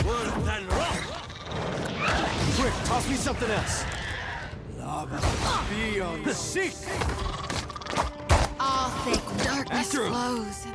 Worse than rock! Quick, toss me something else! Lava beyond seek! All thick darkness After him. flows.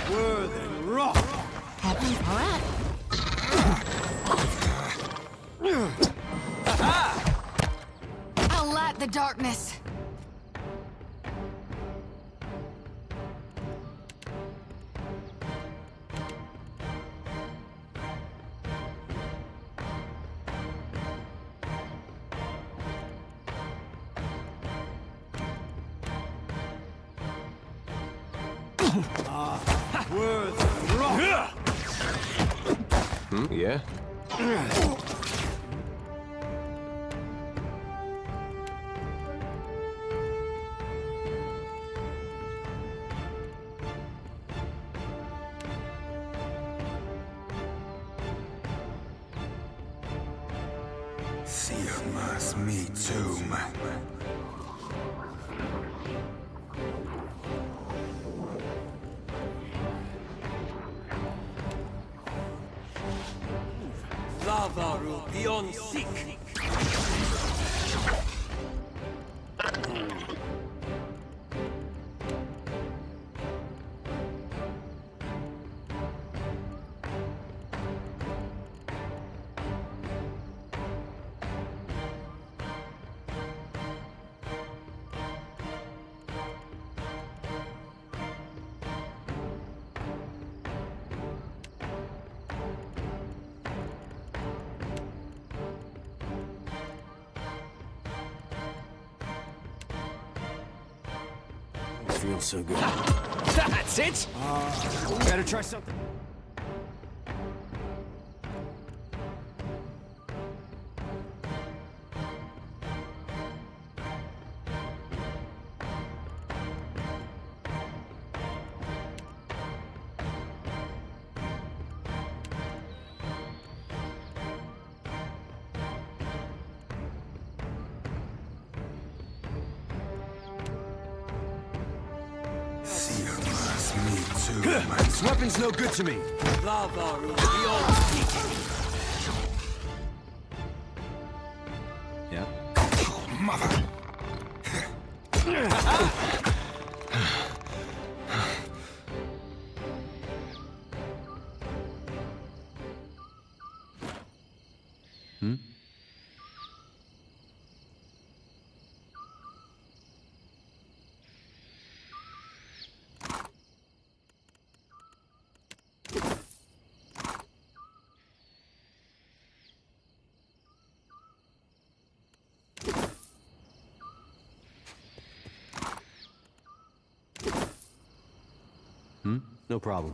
Were than rock! Happens, all right. I'll light the darkness. Were than rock! Yeah? Siamas me too, man. Lava beyond seek! Feels so good. That's it! Better try something. This weapon's no good to me. Lava beyond seek. Yeah? Mother! Hmm? No problem.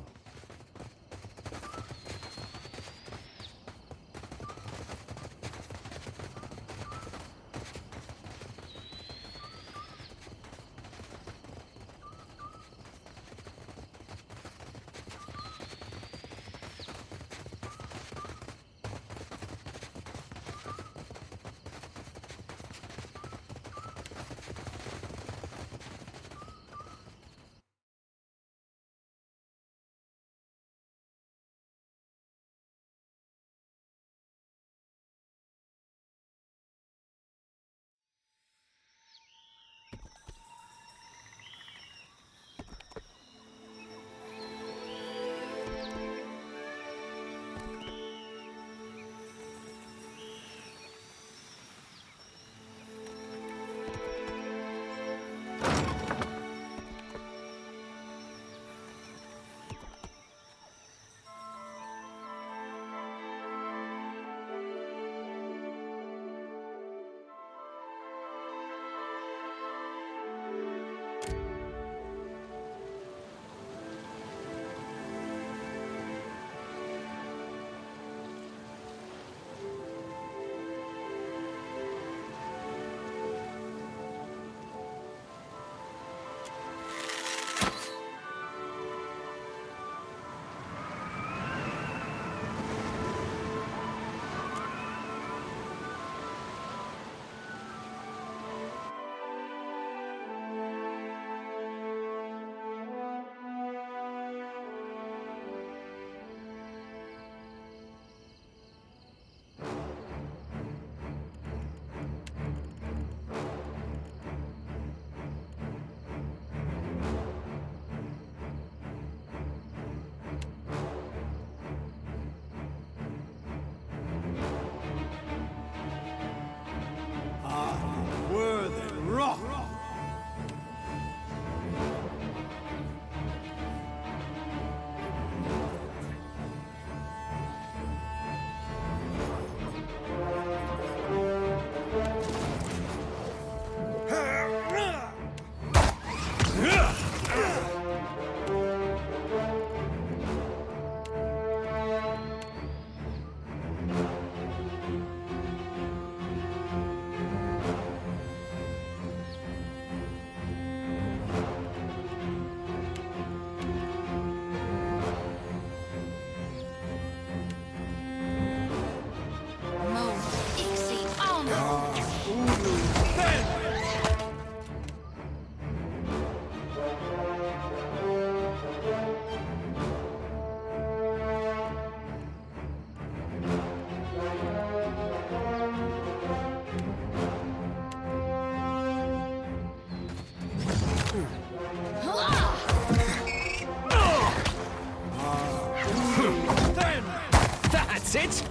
That's it?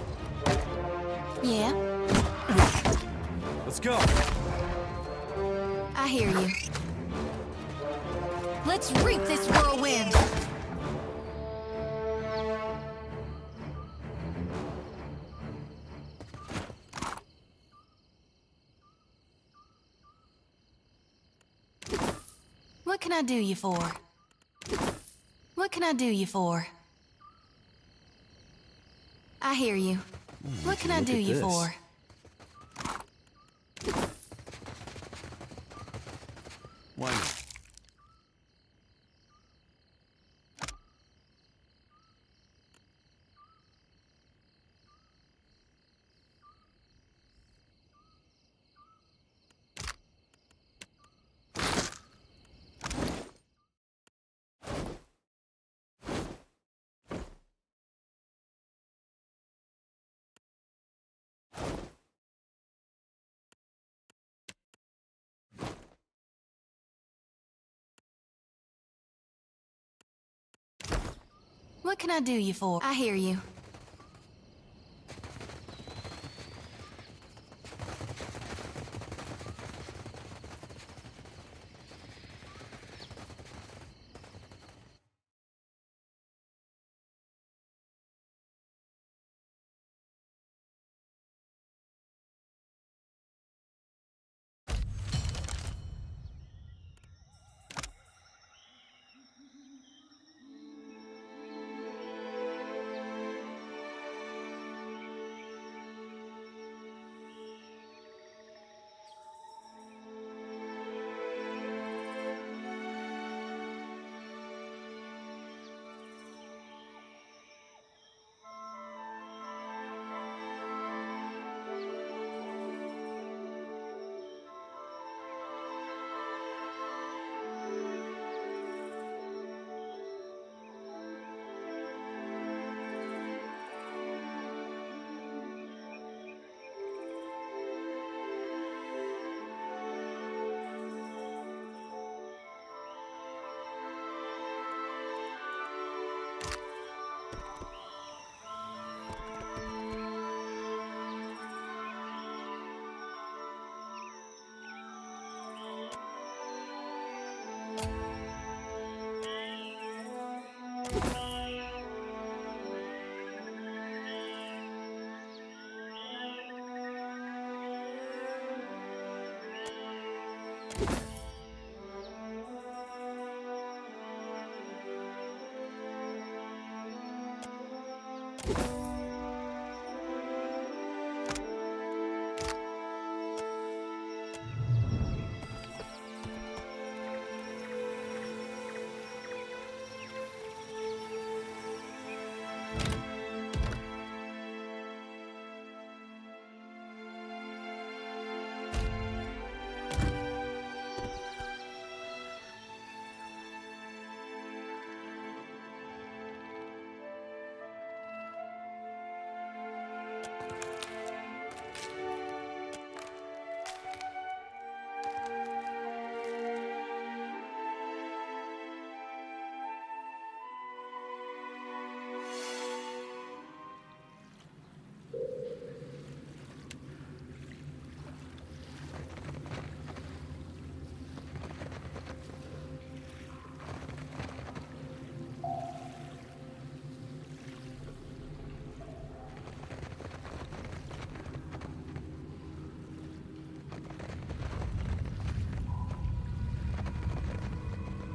Yeah, Let's go. I hear you. Let's reap this whirlwind! What can I do you for? What can I do you for? I hear you. What can I do you for? Why not? What can I do you for? I hear you.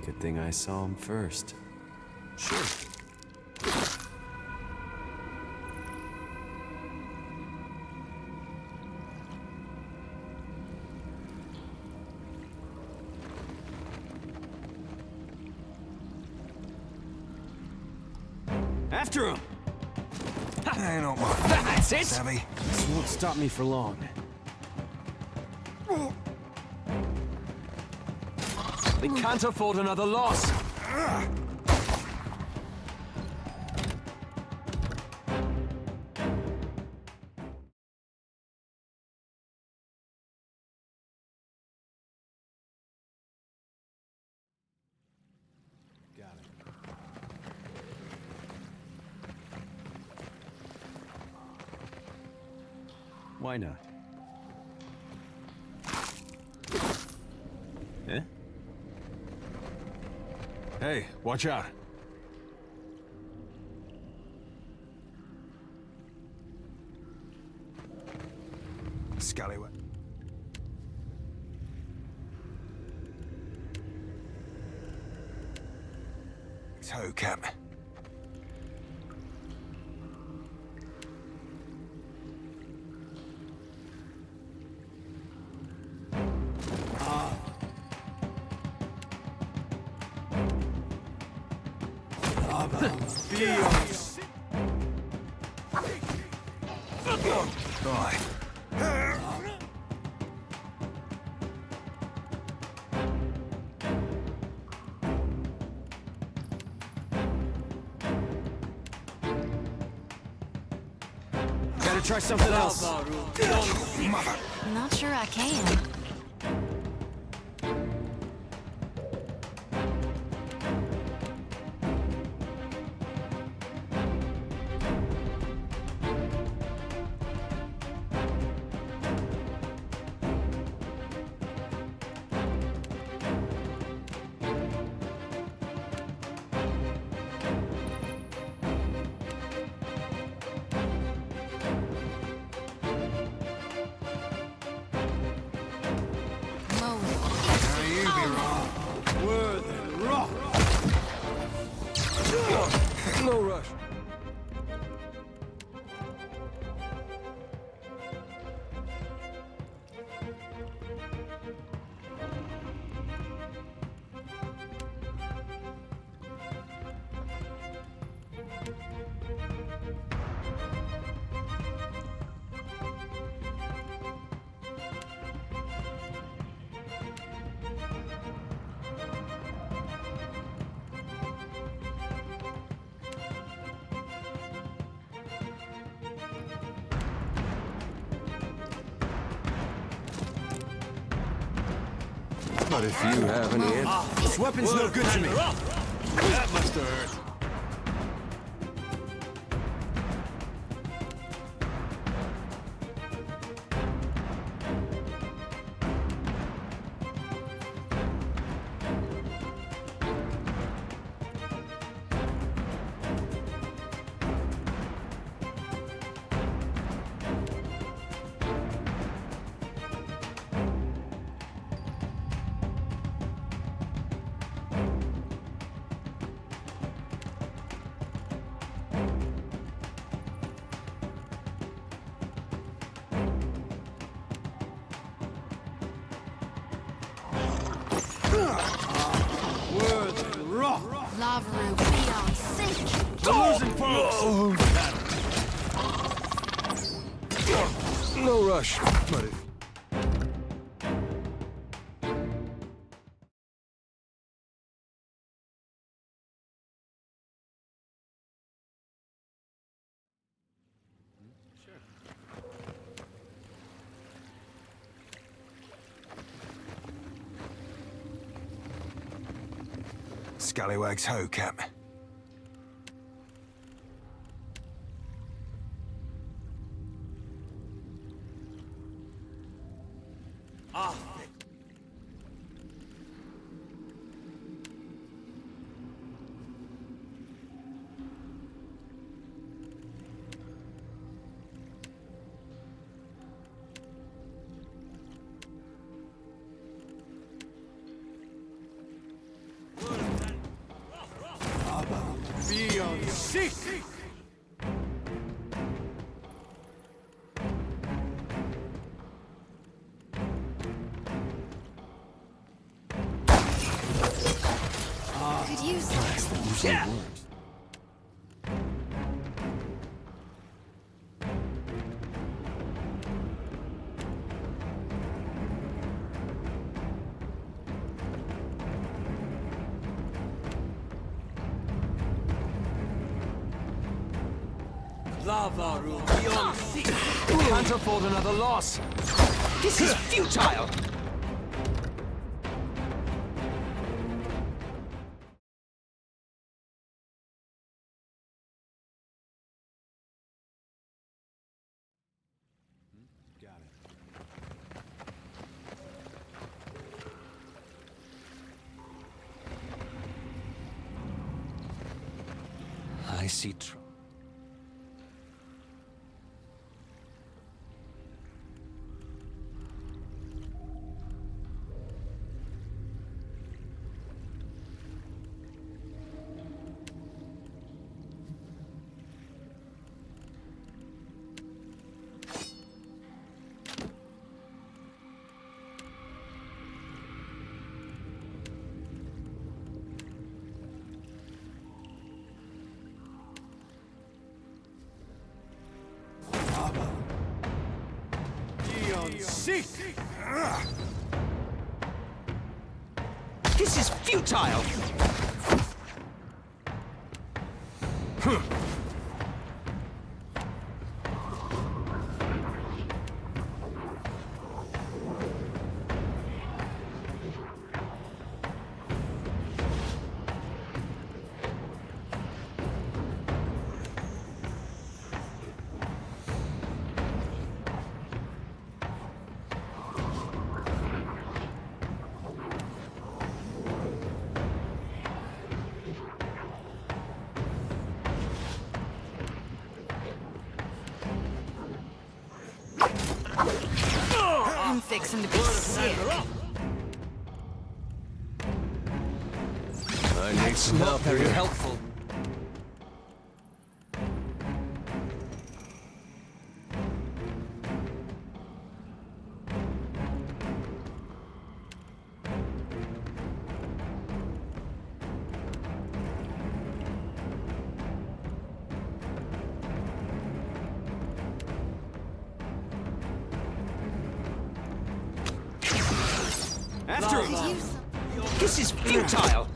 Good thing I saw him first. Sure. After him! Ain't not my That's it! savvy. This won't stop me for long. They can't afford another loss. Got it. Why not? Eh? Hey, watch out. Scallywag. Toe cap. Dios. Right. Gotta try something else. Mother. Not sure I can. No rush. But if you have any... This weapon's no good to me. That must have hurt. lava room beyond sink. We're losing folks! No rush, buddy. Scallywags ho, Cap. Ah. Beyond sick. Could use that. Yeah. Lava room beyond six. Can't afford another loss. This is futile. I see trouble. Sick. This is futile. I'm fixing to be sick. I need some help. Very helpful. After him! This is futile!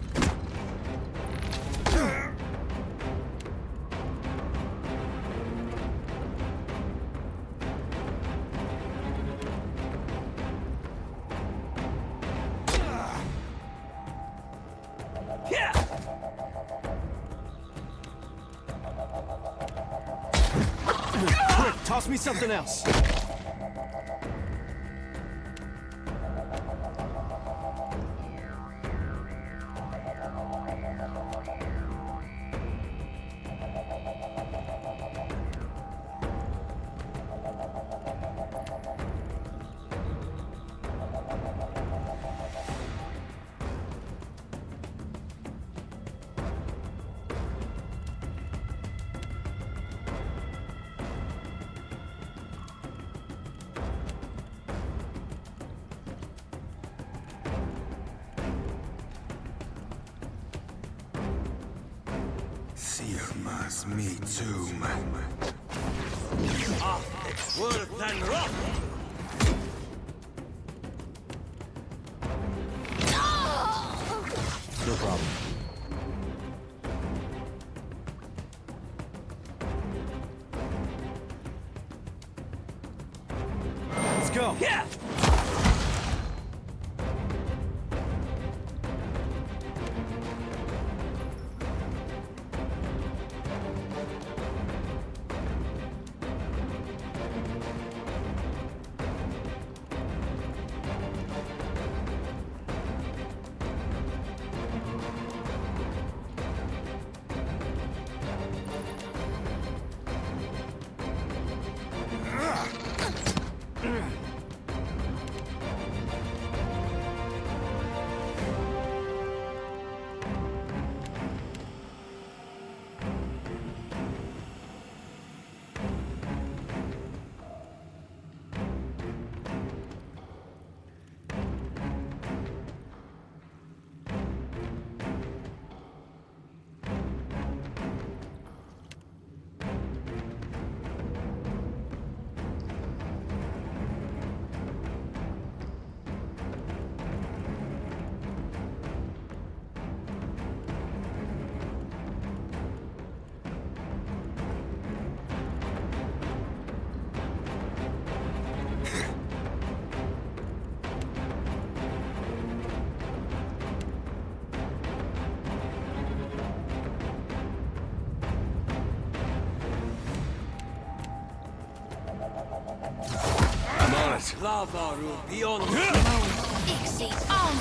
Quick, toss me something else. Sirmas mi tomb. Ah, it's worse than rock. No problem. Let's go. Yeah. Lava room beyond Ixie on!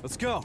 Let's go.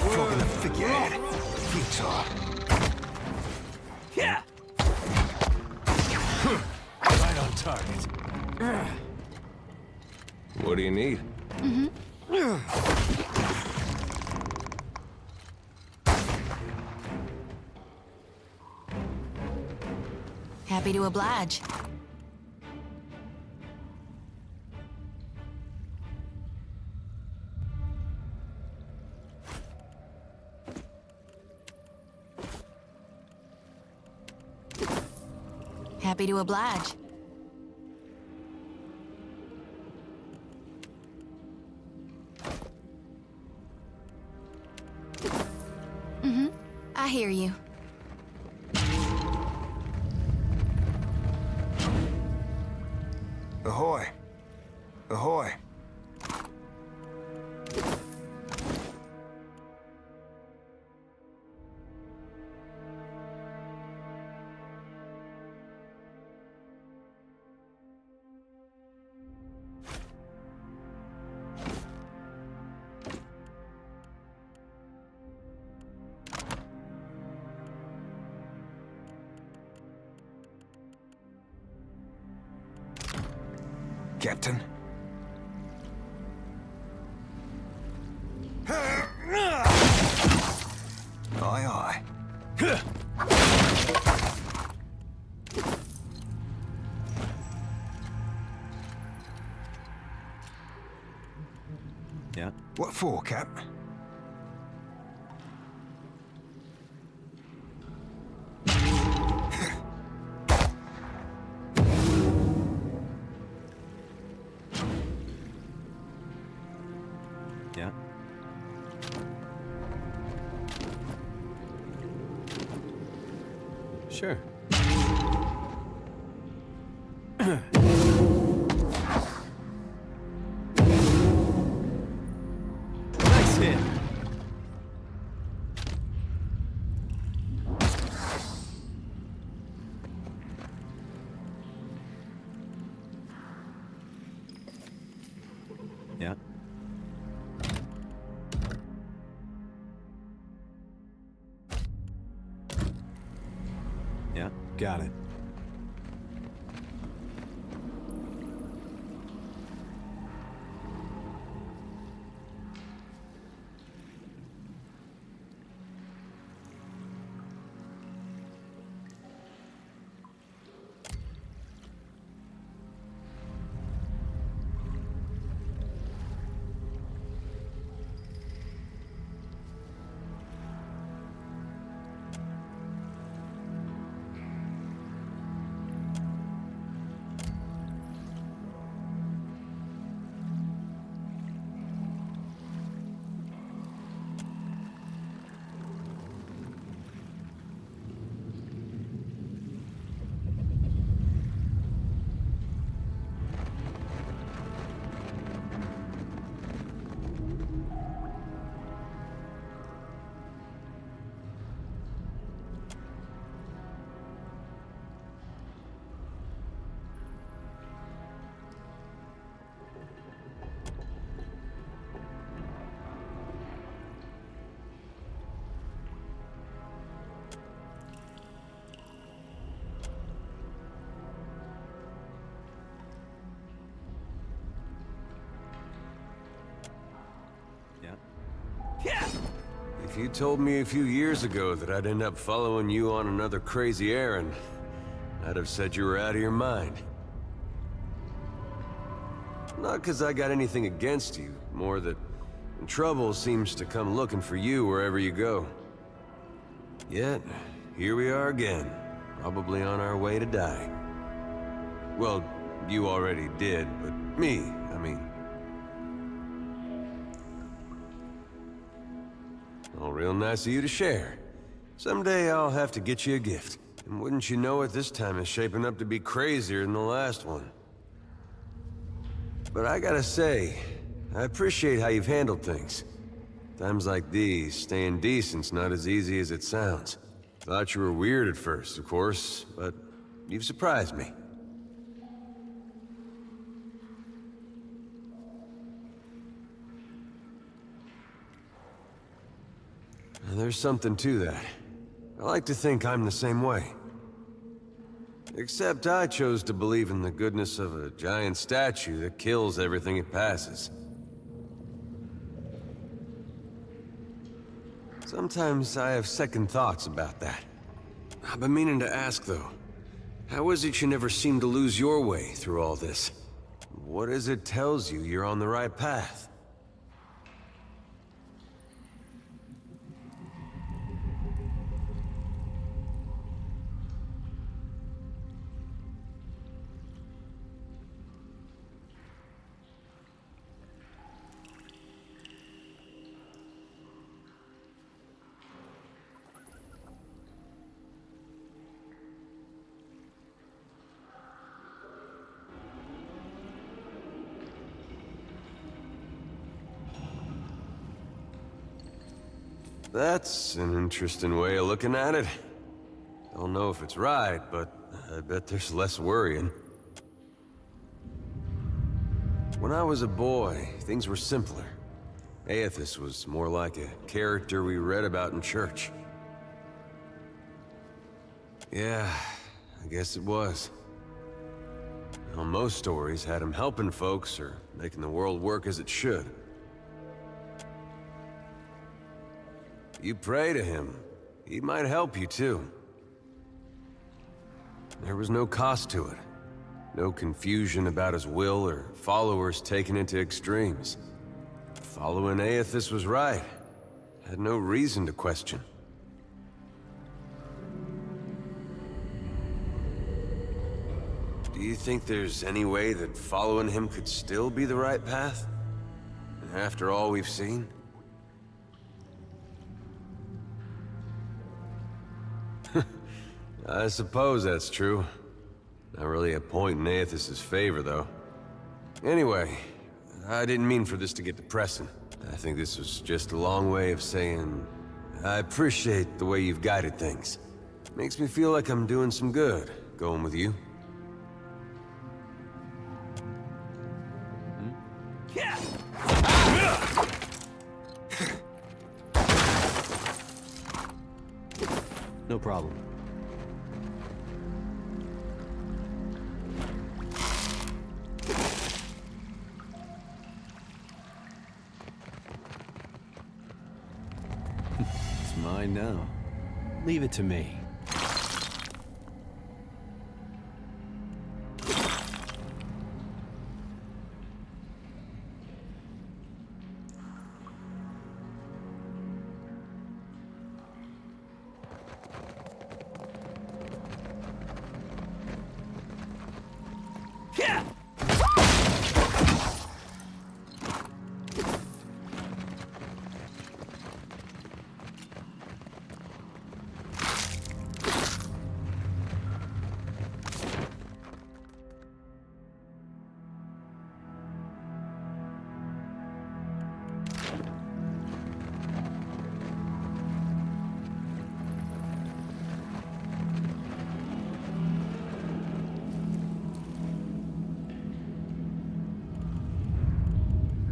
Flogging a figurehead. Futile. Yeah. Right on target. What do you need? Happy to oblige. Happy to oblige. I hear you. Ahoy. Ahoy. Captain? Yeah. What for, Cap? Yeah. Sure. Nice hit. Yeah. Yeah, got it. If you told me a few years ago that I'd end up following you on another crazy errand, I'd have said you were out of your mind. Not because I got anything against you, more that trouble seems to come looking for you wherever you go. Yet, here we are again, probably on our way to die. Well, you already did, but me, I mean. All real nice of you to share. Someday I'll have to get you a gift. And wouldn't you know it, this time is shaping up to be crazier than the last one. But I gotta say, I appreciate how you've handled things. Times like these, staying decent's not as easy as it sounds. Thought you were weird at first, of course, but you've surprised me. There's something to that. I like to think I'm the same way. Except I chose to believe in the goodness of a giant statue that kills everything it passes. Sometimes I have second thoughts about that. I've been meaning to ask, though. How is it you never seem to lose your way through all this? What is it tells you you're on the right path? That's an interesting way of looking at it. Don't know if it's right, but I bet there's less worrying. When I was a boy, things were simpler. Aethys was more like a character we read about in church. Yeah, I guess it was. Well, most stories had him helping folks or making the world work as it should. You pray to him, he might help you too. There was no cost to it. No confusion about his will or followers taken into extremes. Following Aethys was right. Had no reason to question. Do you think there's any way that following him could still be the right path? After all we've seen? I suppose that's true. Not really a point in Aethys' favor, though. Anyway, I didn't mean for this to get depressing. I think this was just a long way of saying I appreciate the way you've guided things. Makes me feel like I'm doing some good, going with you. No problem. It's mine now. Leave it to me.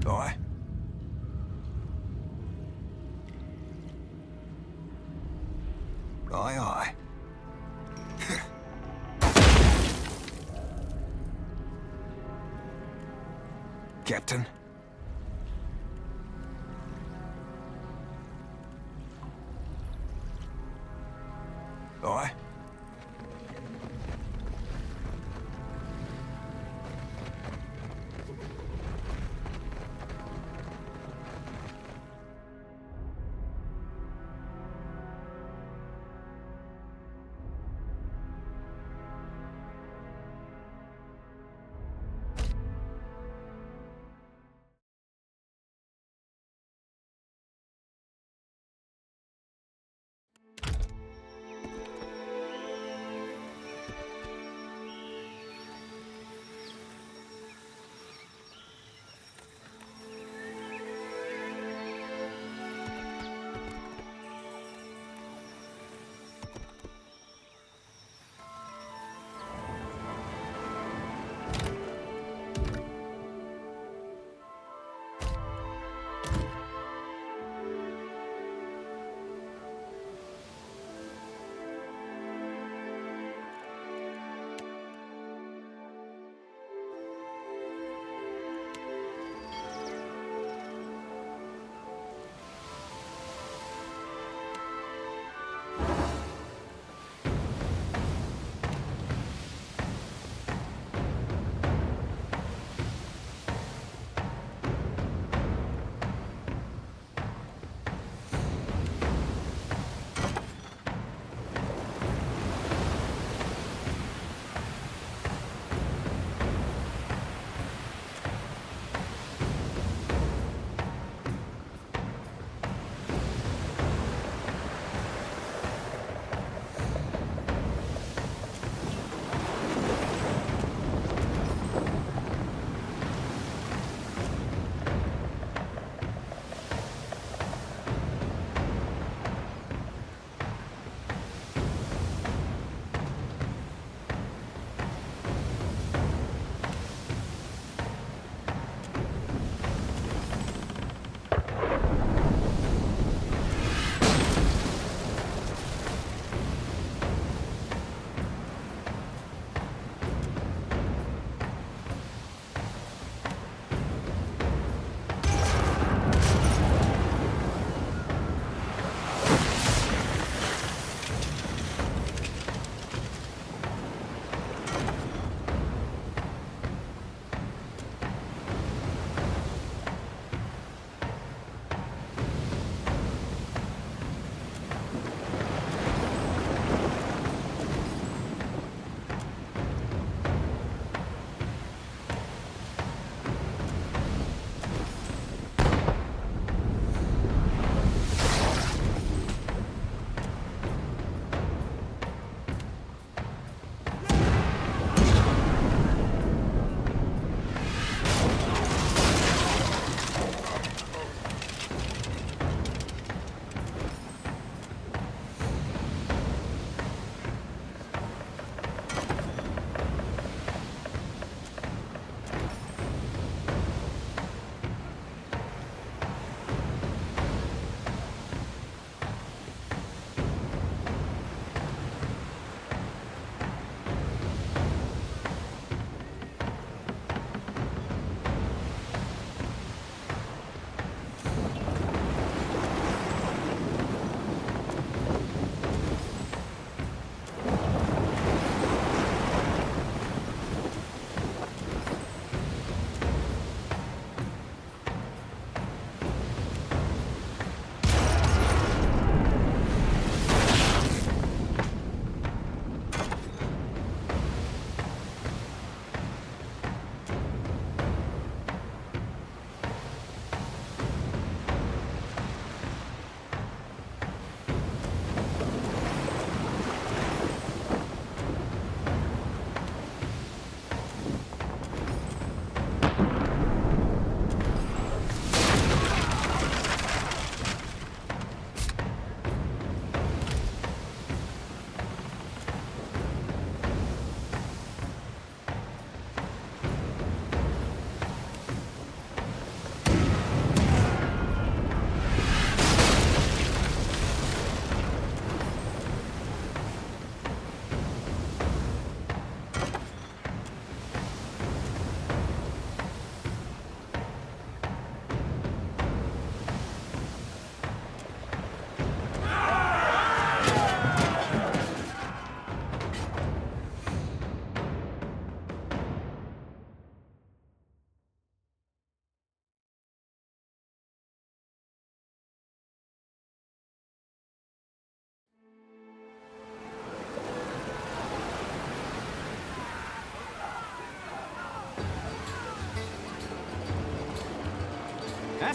Aye. Aye, aye. Captain? Aye.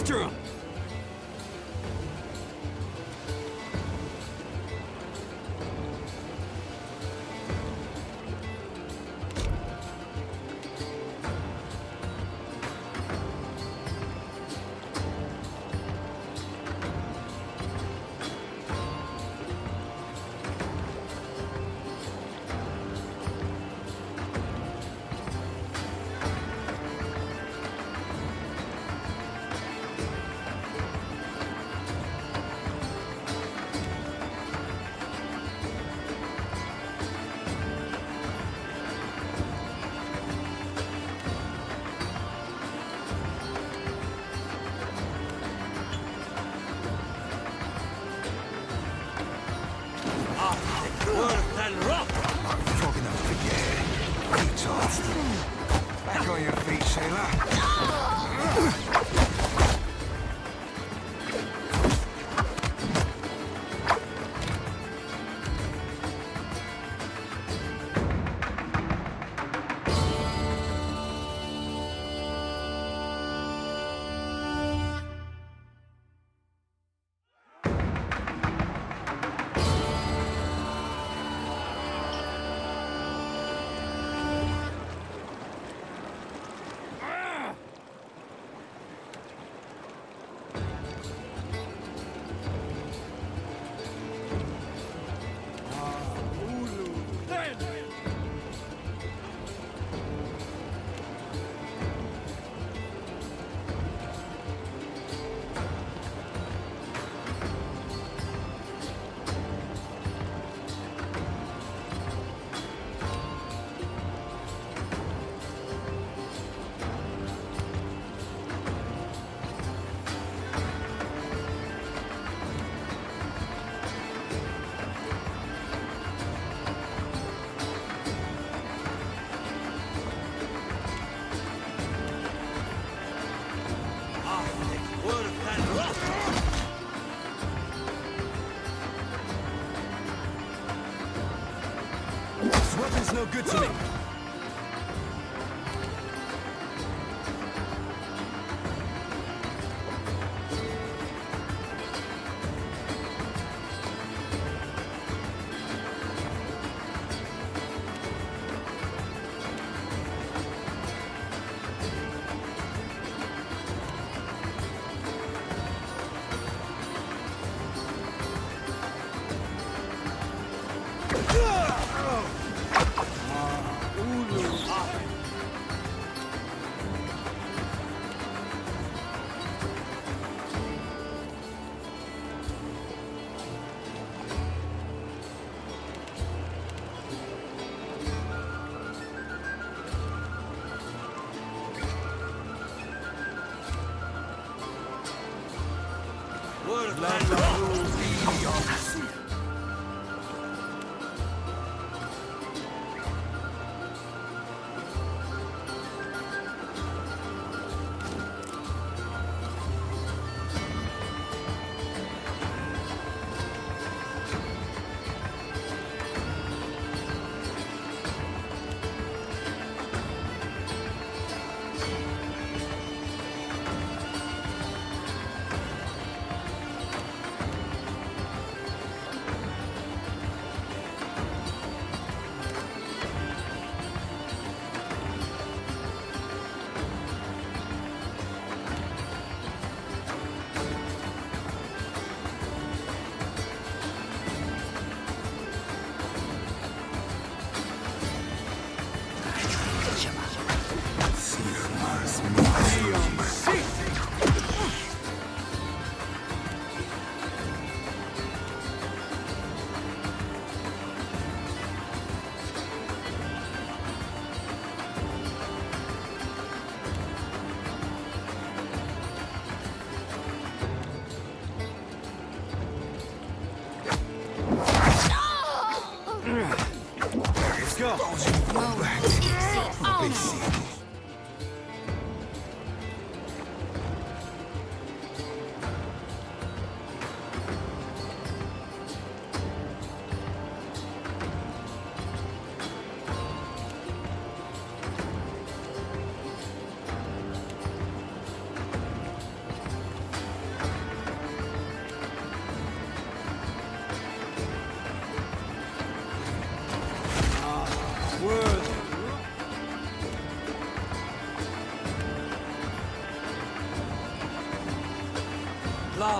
After him! Back on your feet, sailor. This weapon's no good to me.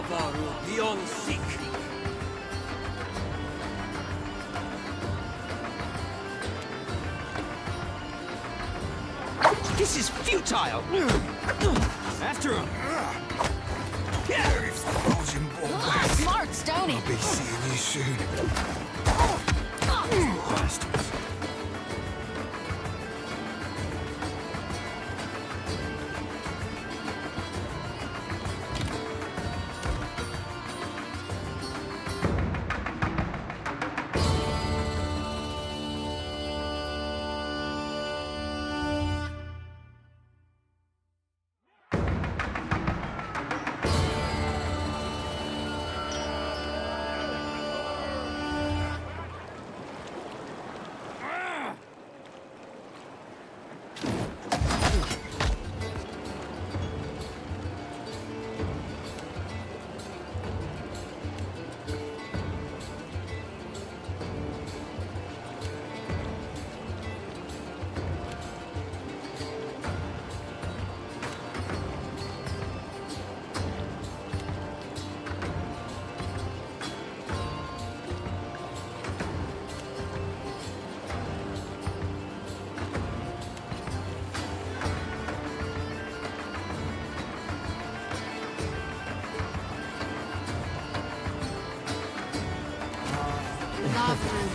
Slavaru beyond sick. This is futile! After him! If the Belgian ball back, Smart, Stony. I'll be seeing you soon. Bastards.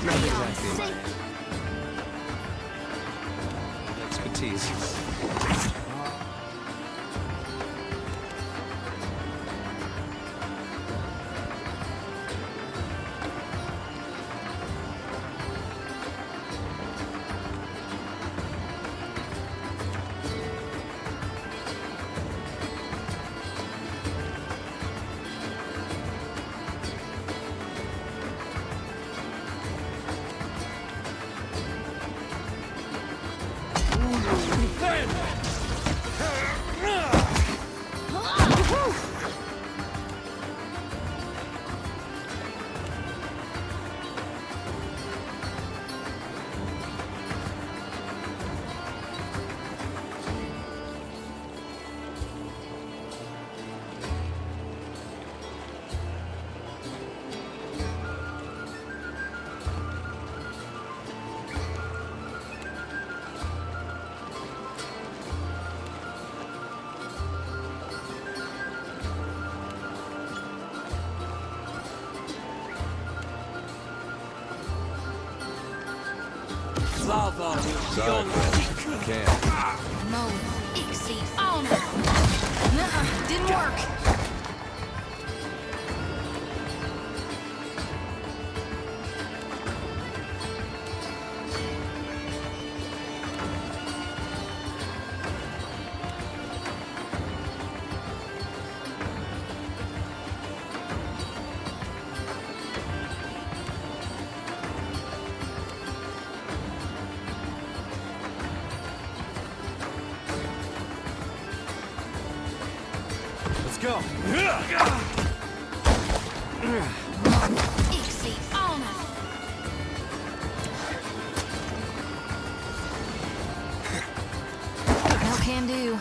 Not exactly my expertise. Slavaru Sorry, beyond friend. sick. I can't. Mo, Ixie, on. Nuh-uh, didn't work. Let's go. Ixie, on. No can do.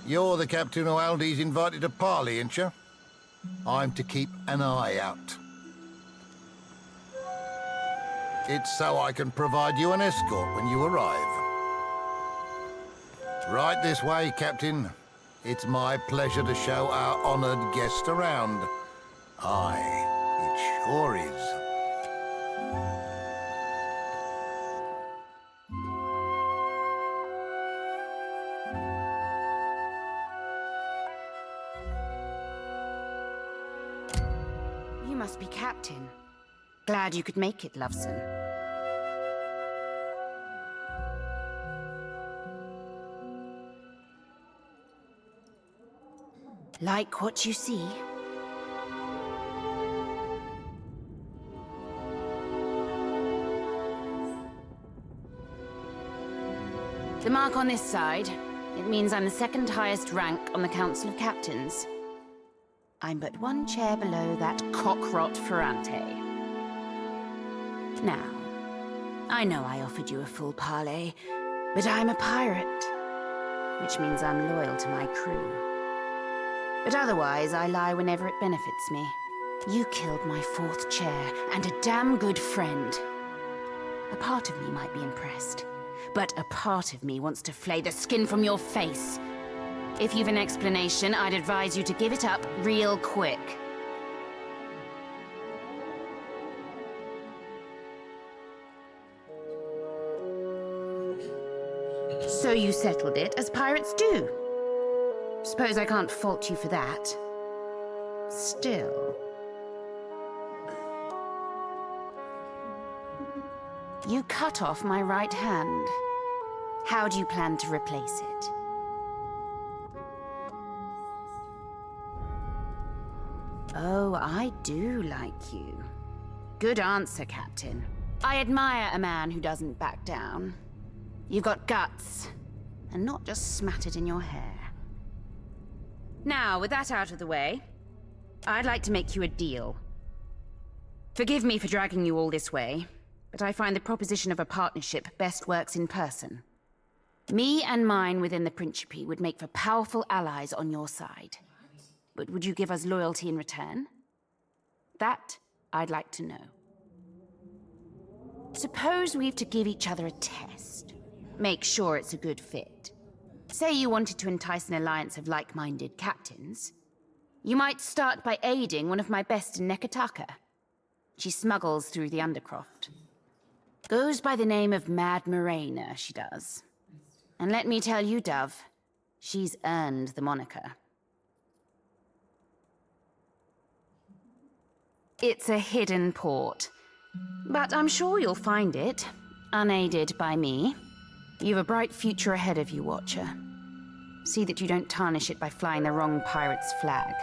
You're the captain who Aldi's invited to parley, ain't you? I'm to keep an eye out. It's so I can provide you an escort when you arrive. Right this way, Captain. It's my pleasure to show our honoured guest around. Aye, it sure is. You must be Captain. Glad you could make it, Loveson. Like what you see? The mark on this side, it means I'm the second highest rank on the Council of Captains. I'm but one chair below that cockrot Ferrante. Now, I know I offered you a full parley, but I'm a pirate, which means I'm loyal to my crew. But otherwise, I lie whenever it benefits me. You killed my fourth chair, and a damn good friend. A part of me might be impressed, but a part of me wants to flay the skin from your face. If you've an explanation, I'd advise you to give it up real quick. So you settled it, as pirates do. Suppose I can't fault you for that. Still... You cut off my right hand. How do you plan to replace it? Oh, I do like you. Good answer, Captain. I admire a man who doesn't back down. You've got guts, and not just smattered in your hair. Now, with that out of the way, I'd like to make you a deal. Forgive me for dragging you all this way, but I find the proposition of a partnership best works in person. Me and mine within the Principe would make for powerful allies on your side. But would you give us loyalty in return? That I'd like to know. Suppose we've to give each other a test. Make sure it's a good fit. Say you wanted to entice an alliance of like-minded captains. You might start by aiding one of my best in Nekataka. She smuggles through the Undercroft. Goes by the name of Mad Morena, she does. And let me tell you, Dove, she's earned the moniker. It's a hidden port, but I'm sure you'll find it, unaided by me. You've a bright future ahead of you, Watcher. See that you don't tarnish it by flying the wrong pirate's flag.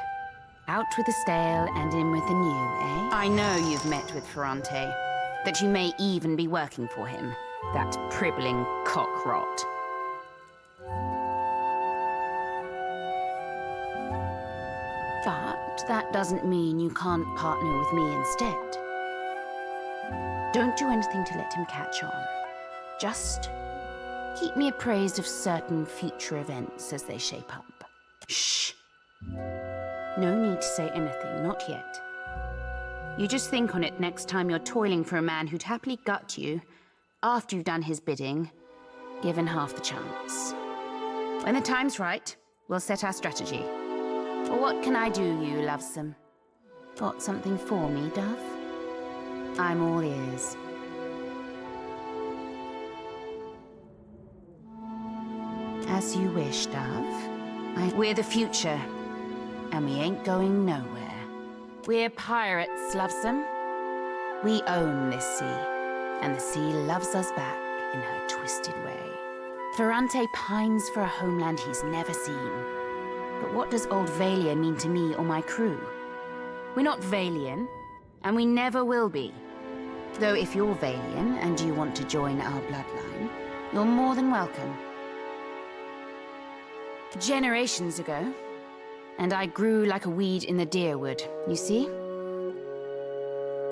Out with the stale and in with the new, eh? I know you've met with Ferrante, that you may even be working for him, that pribbling cock-rot. But that doesn't mean you can't partner with me instead. Don't do anything to let him catch on. Just keep me appraised of certain future events as they shape up. Shh. No need to say anything, not yet. You just think on it next time you're toiling for a man who'd happily gut you after you've done his bidding, given half the chance. When the time's right, we'll set our strategy. Well, what can I do, you lovesome? Got something for me, Dove? I'm all ears. As you wish, Dove. We're the future, and we ain't going nowhere. We're pirates, lovesome. We own this sea, and the sea loves us back in her twisted way. Ferrante pines for a homeland he's never seen. But what does old Valia mean to me or my crew? We're not Valian, and we never will be. Though if you're Valian and you want to join our bloodline, you're more than welcome. Generations ago, and I grew like a weed in the deerwood, you see?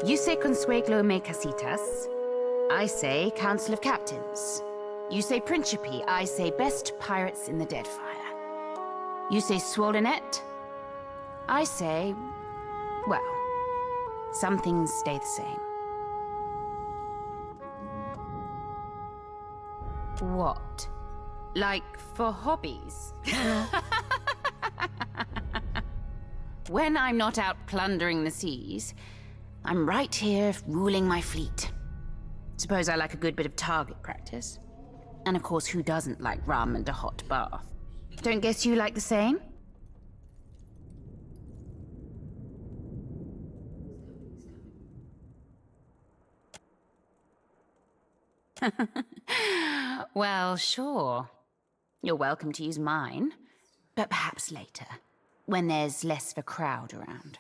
You say Consueglo me casitas, I say Council of Captains. You say Principe, I say best pirates in the Deadfire. You say Swollenet, I say, well, some things stay the same. What? Like for hobbies? When I'm not out plundering the seas, I'm right here ruling my fleet. Suppose I like a good bit of target practice. And of course, who doesn't like rum and a hot bath? Don't guess you like the same? Well, sure. You're welcome to use mine, but perhaps later, when there's less of a crowd around.